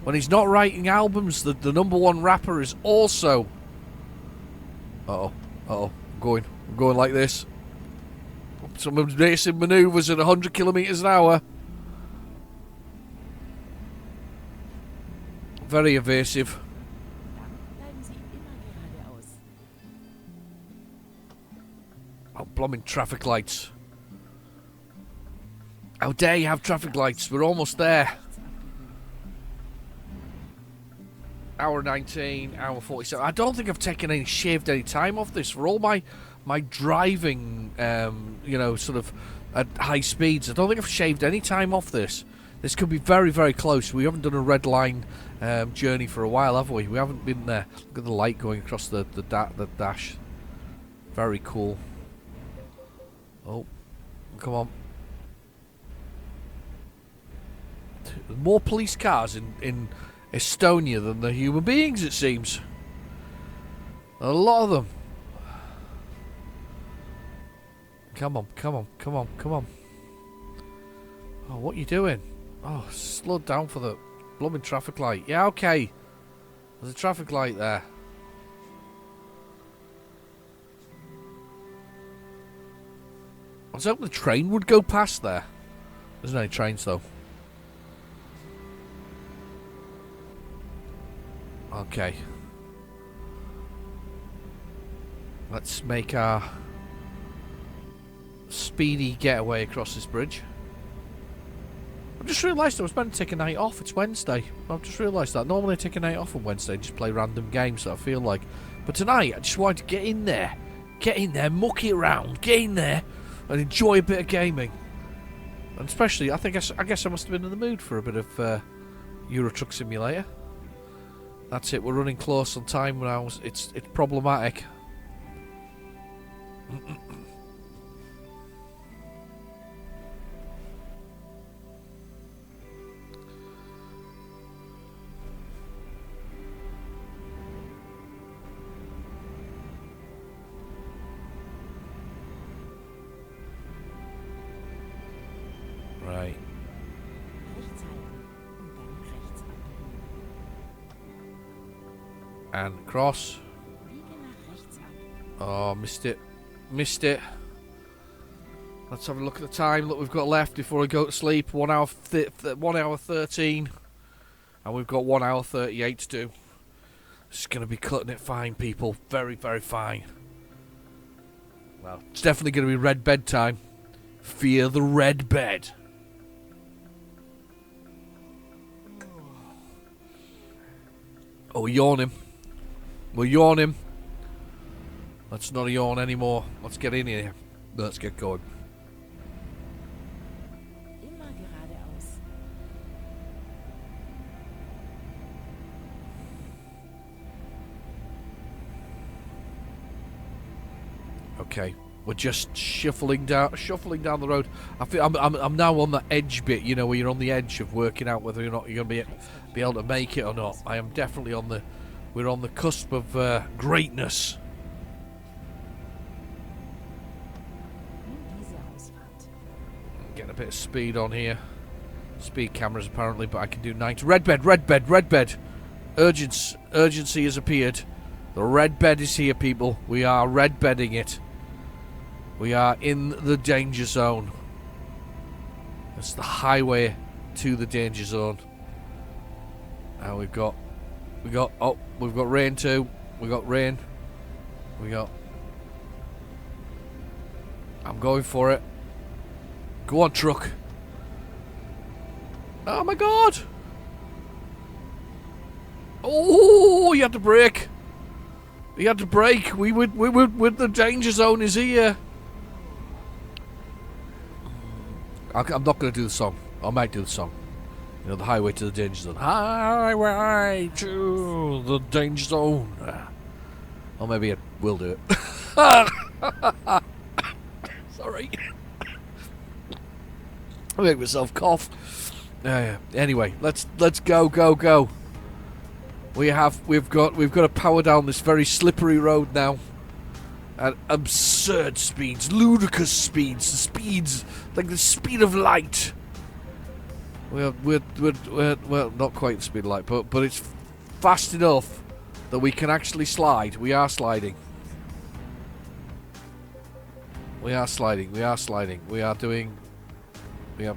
B: When he's not writing albums, the #1 rapper is also... I'm going like this. Someone's racing manoeuvres at 100 kilometers an hour. Very evasive. Oh, blooming traffic lights. How dare you have traffic lights? We're almost there. Hour 19, hour 47. I don't think I've shaved any time off this. For all my driving, sort of at high speeds, I don't think I've shaved any time off this. This could be very, very close. We haven't done a red line journey for a while, have we? We haven't been there. Look at the light going across the dash. Very cool. Oh, come on. There's more police cars in Estonia than the human beings, it seems. A lot of them. Come on. Oh, what are you doing? Oh, slow down for the blooming traffic light. Yeah, okay. There's a traffic light there. I was hoping the train would go past there. There's no trains, though. Okay. Let's make our speedy getaway across this bridge. I've just realised I was meant to take a night off. It's Wednesday. I've just realised that. Normally I take a night off on Wednesday and just play random games that I feel like. But tonight I just wanted to get in there. Get in there, muck it around, get in there and enjoy a bit of gaming. And especially, I guess I must have been in the mood for a bit of Euro Truck Simulator. That's it, we're running close on time now. It's problematic. Right. And cross. Oh, missed it. Let's have a look at the time that we've got left before I go to sleep. 1 hour 13. And we've got 1 hour 38 to do. This is going to be cutting it fine, people. Very, very fine. Well, it's definitely going to be red bed time. Fear the red bed. Oh, we're yawning. We're yawning. Let's not yawn anymore. Let's get in here. Let's get going. Okay, we're just shuffling down the road. I feel I'm now on the edge bit. You know, where you're on the edge of working out whether or not you're going to be able to make it or not. I am definitely on the. We're on the cusp of greatness. Getting a bit of speed on here. Speed cameras apparently, but I can do 90. Red bed. Urgency has appeared. The red bed is here, people. We are red bedding it. We are in the danger zone. It's the highway to the danger zone. Now we've got rain too. I'm going for it. Go on, truck. Oh my god. Oh, you had to brake. We with the danger zone is here. I'm not going to do the song. I might do the song. You know, the highway to the danger zone. Highway to the danger zone. Or maybe I will do it. Sorry. I make myself cough. Anyway, let's go. We've got to power down this very slippery road now at absurd speeds, ludicrous speeds, like the speed of light. We're well, not quite the speed light, but it's fast enough that we can actually slide. We are sliding. We are sliding. We are sliding. We are doing. Yep.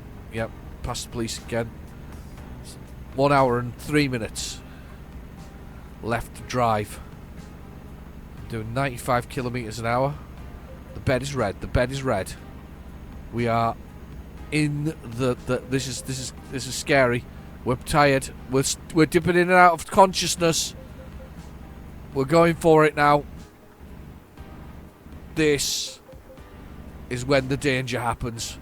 B: Past the police again. 1 hour and 3 minutes left to drive. Doing 95 kilometers an hour. The bed is red. The bed is red. We are in the this is scary. We're tired. We're dipping in and out of consciousness. We're going for it now. This is when the danger happens.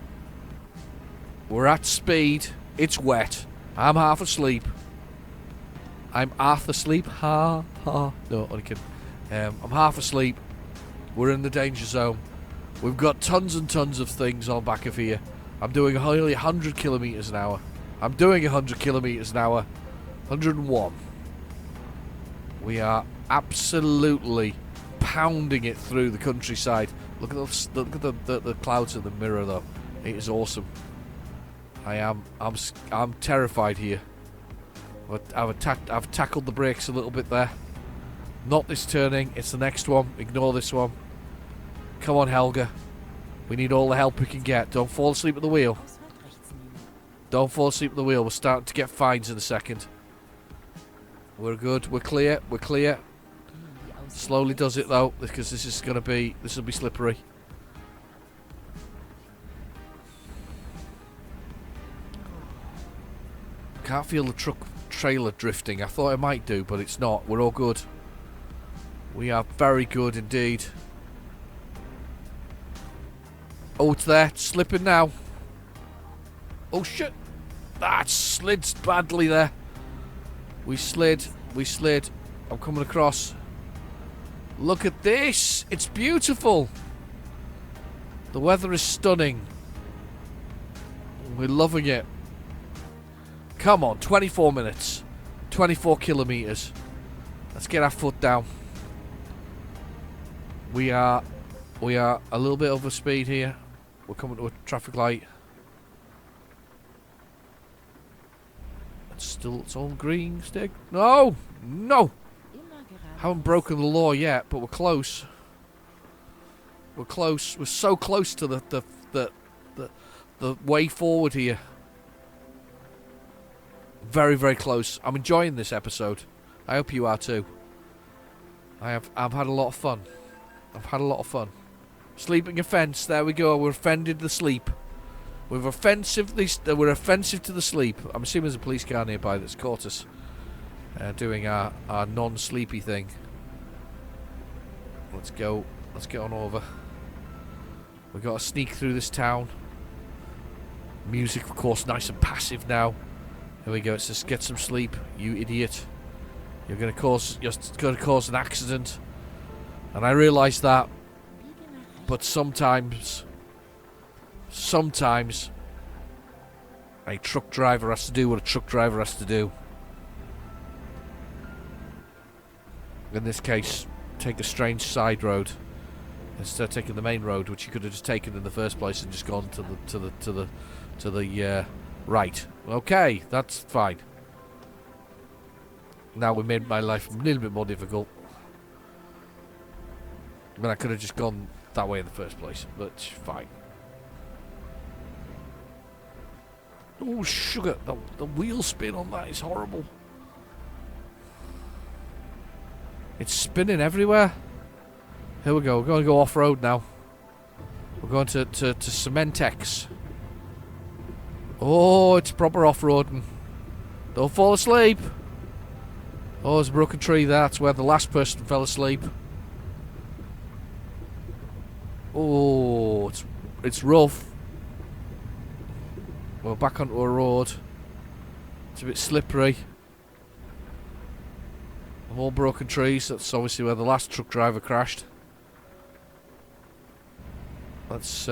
B: We're at speed. It's wet. I'm half asleep. I'm half asleep. Ha ha. No, only kidding. I'm half asleep. We're in the danger zone. We've got tons and tons of things on back of here. I'm doing only 100 kilometers an hour. I'm doing 100 kilometers an hour. 101. We are absolutely pounding it through the countryside. Look at the clouds in the mirror, though. It is awesome. I'm terrified here. But I've tackled the brakes a little bit there. Not this turning. It's the next one. Ignore this one. Come on, Helga. We need all the help we can get. Don't fall asleep at the wheel. Don't fall asleep at the wheel. We're starting to get fines in a second. We're good. We're clear. We're clear. Slowly does it though, because this will be slippery. Can't feel the truck trailer drifting. I thought I might do, but it's not. We're all good. We are very good indeed. Oh, it's there. It's slipping now. Oh shit! That slid badly there. We slid. We slid. I'm coming across. Look at this. It's beautiful. The weather is stunning. We're loving it. Come on, 24 minutes. 24 kilometers. Let's get our foot down. We are a little bit over speed here. We're coming to a traffic light. It's all green stick. No! No! Haven't broken the law yet, but we're close. We're close. We're so close to the way forward here. Very, very close. I'm enjoying this episode. I hope you are too. I've had a lot of fun. I've had a lot of fun. Sleeping offence. There we go. We're offended the sleep. We're offensive to the sleep. I'm assuming there's a police car nearby that's caught us doing our non-sleepy thing. Let's go. Let's get on over. We've got to sneak through this town. Music, of course, nice and passive now. Here we go. It says, "Get some sleep, you idiot. You're going to cause an accident." And I realise that, but sometimes a truck driver has to do what a truck driver has to do. In this case, take a strange side road instead of taking the main road, which you could have just taken in the first place and just gone to the right. Okay, that's fine. Now we made my life a little bit more difficult. I mean, I could have just gone that way in the first place, but fine. Oh, sugar. The wheel spin on that is horrible. It's spinning everywhere. Here we go. We're going to go off-road now. We're going to Cementex. Oh, it's proper off-roading. Don't fall asleep. Oh, there's a broken tree there. That's where the last person fell asleep. Oh, it's rough. We're back onto a road. It's a bit slippery. More broken trees. That's obviously where the last truck driver crashed. Let's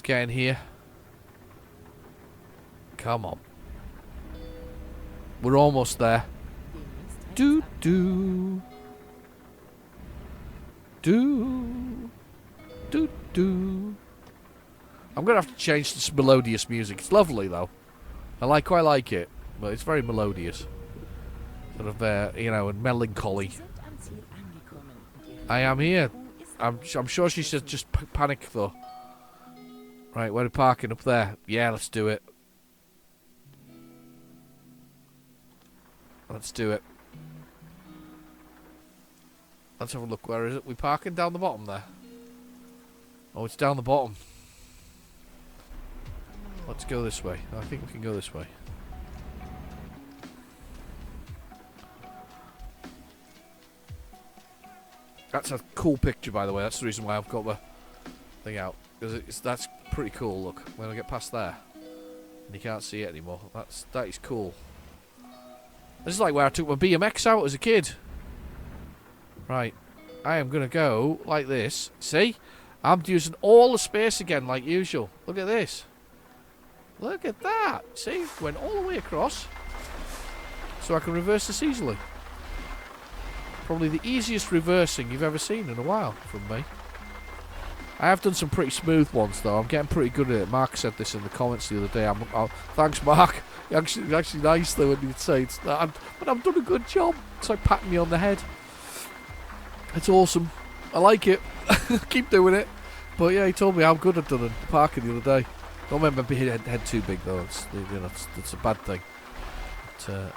B: get in here. Come on. We're almost there. Do do do do do. I'm gonna have to change this melodious music. It's lovely though. quite like it, but it's very melodious. Sort of, you know, and melancholy. I am here. I'm sure she should just panic though. Right, we're parking up there. Yeah, let's do it. Let's do it. Let's have a look. Where is it? We parking down the bottom there. Oh, it's down the bottom. Let's go this way. I think we can go this way. That's a cool picture, by the way. That's the reason why I've got the thing out. Because that's pretty cool, look. When I get past there, and you can't see it anymore. That is cool. This is like where I took my BMX out as a kid. Right. I am going to go like this. See? I'm using all the space again, like usual. Look at this. Look at that. See? Went all the way across. So I can reverse this easily. Probably the easiest reversing you've ever seen in a while from me. I have done some pretty smooth ones though. I'm getting pretty good at it. Mark said this in the comments the other day. Thanks, Mark. Actually nice though when you'd say it's that. But I've done a good job. It's like patting me on the head. It's awesome. I like it. Keep doing it. But yeah, he told me how good I'd done in parking the other day. Don't remember being head too big though. It's, you know, it's a bad thing. But,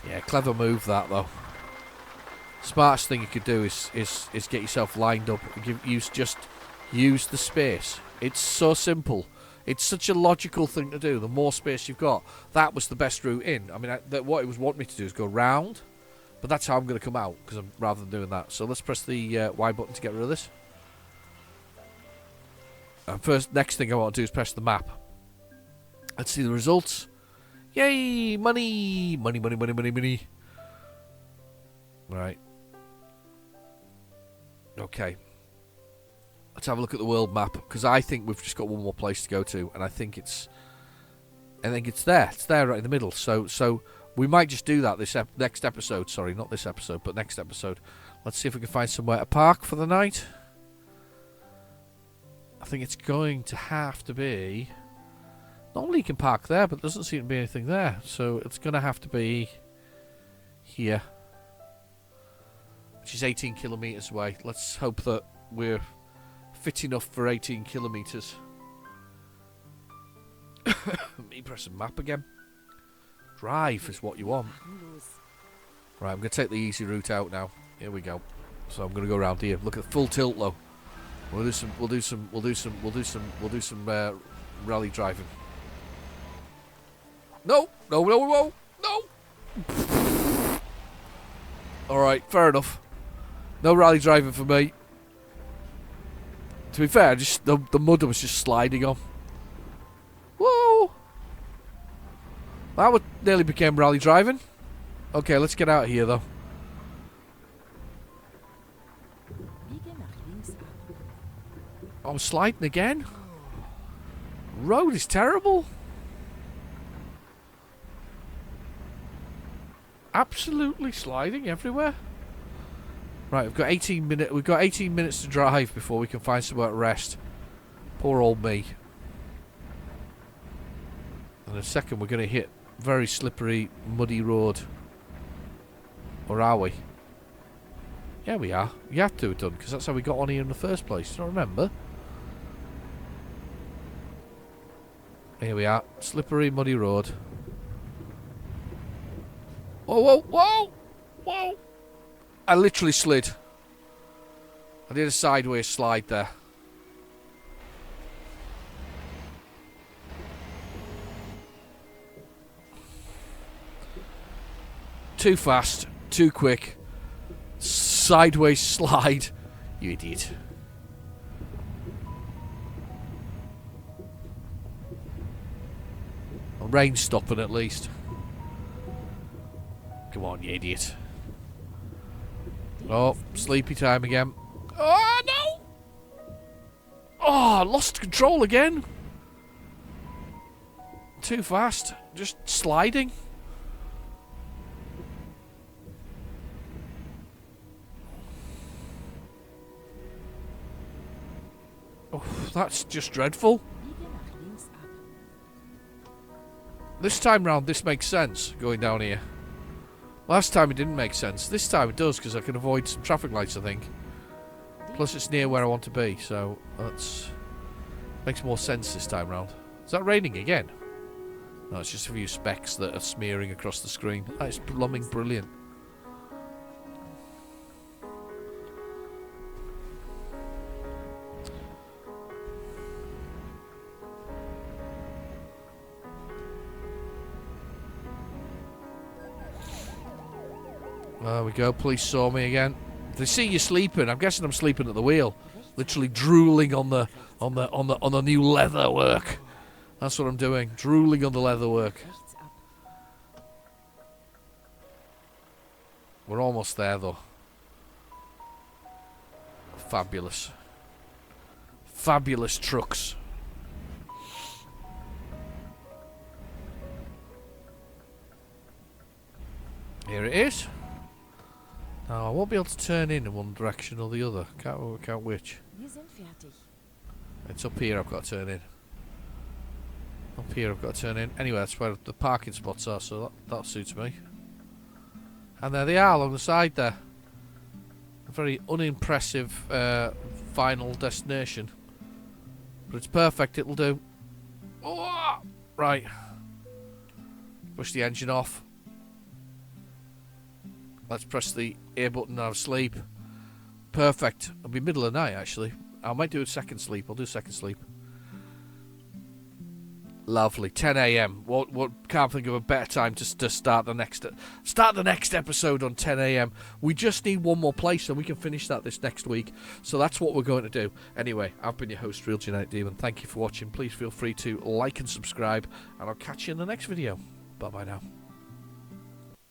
B: yeah, clever move that though. Smartest thing you could do is get yourself lined up and use the space. It's so simple. It's such a logical thing to do. The more space you've got, that was the best route in. I mean, what it was wanting me to do is go round, but that's how I'm going to come out because rather than doing that. So let's press the Y button to get rid of this. And next thing I want to do is press the map. Let's see the results. Yay! Money! Money, money, money, money, money. Right. Okay. Let's have a look at the world map, because I think we've just got one more place to go to, and I think it's there. It's there right in the middle. So we might just do that next episode. Sorry, not this episode, but next episode. Let's see if we can find somewhere to park for the night. I think it's going to have to be... Normally you can park there, but there doesn't seem to be anything there. So it's going to have to be here, which is 18 kilometres away. Let's hope that we're fit enough for 18 kilometres. Me pressing map again. Drive is what you want. Right, I'm going to take the easy route out now. Here we go. So I'm going to go around here. Look at the full tilt though. We'll do some rally driving. No. Alright, fair enough. No rally driving for me. To be fair, just the mud was just sliding on. Whoa! That nearly became rally driving. Okay, let's get out of here though. I'm sliding again. Road is terrible. Absolutely sliding everywhere. Right, we've got 18 minutes to drive before we can find somewhere to rest. Poor old me. In a second we're going to hit very slippery, muddy road. Or are we? Yeah, we are. You have to have done, because that's how we got on here in the first place. Do you not remember? Here we are. Slippery, muddy road. Whoa, whoa, whoa! Whoa! I literally slid. I did a sideways slide there. Too fast, too quick. Sideways slide. You idiot. Well, rain's stopping at least. Come on, you idiot. Oh, sleepy time again. Oh, no! Oh, I lost control again. Too fast. Just sliding. Oh, that's just dreadful. This time round, this makes sense, going down here. Last time it didn't make sense. This time it does, because I can avoid some traffic lights, I think. Plus it's near where I want to be, so that's... makes more sense this time round. Is that raining again? No, it's just a few specks that are smearing across the screen. That is blooming brilliant. There we go, police saw me again. They see you sleeping. I'm guessing I'm sleeping at the wheel. Literally drooling on the new leather work. That's what I'm doing. Drooling on the leather work. We're almost there though. Fabulous. Fabulous trucks. Here it is. Now I won't be able to turn in one direction or the other. Can't work out which. It's up here I've got to turn in. Up here I've got to turn in. Anyway, that's where the parking spots are, so that suits me. And there they are along the side there. A very unimpressive final destination. But it's perfect, it'll do. Oh, right. Push the engine off. Let's press the air button out of sleep. Perfect. It'll be middle of the night, actually. I might do a second sleep. I'll do second sleep. Lovely. 10 a.m. What can't think of a better time to start the next episode on 10 a.m. We just need one more place and we can finish that this next week. So that's what we're going to do. Anyway, I've been your host, Real Genetic Demon. Thank you for watching. Please feel free to like and subscribe, and I'll catch you in the next video. Bye-bye now.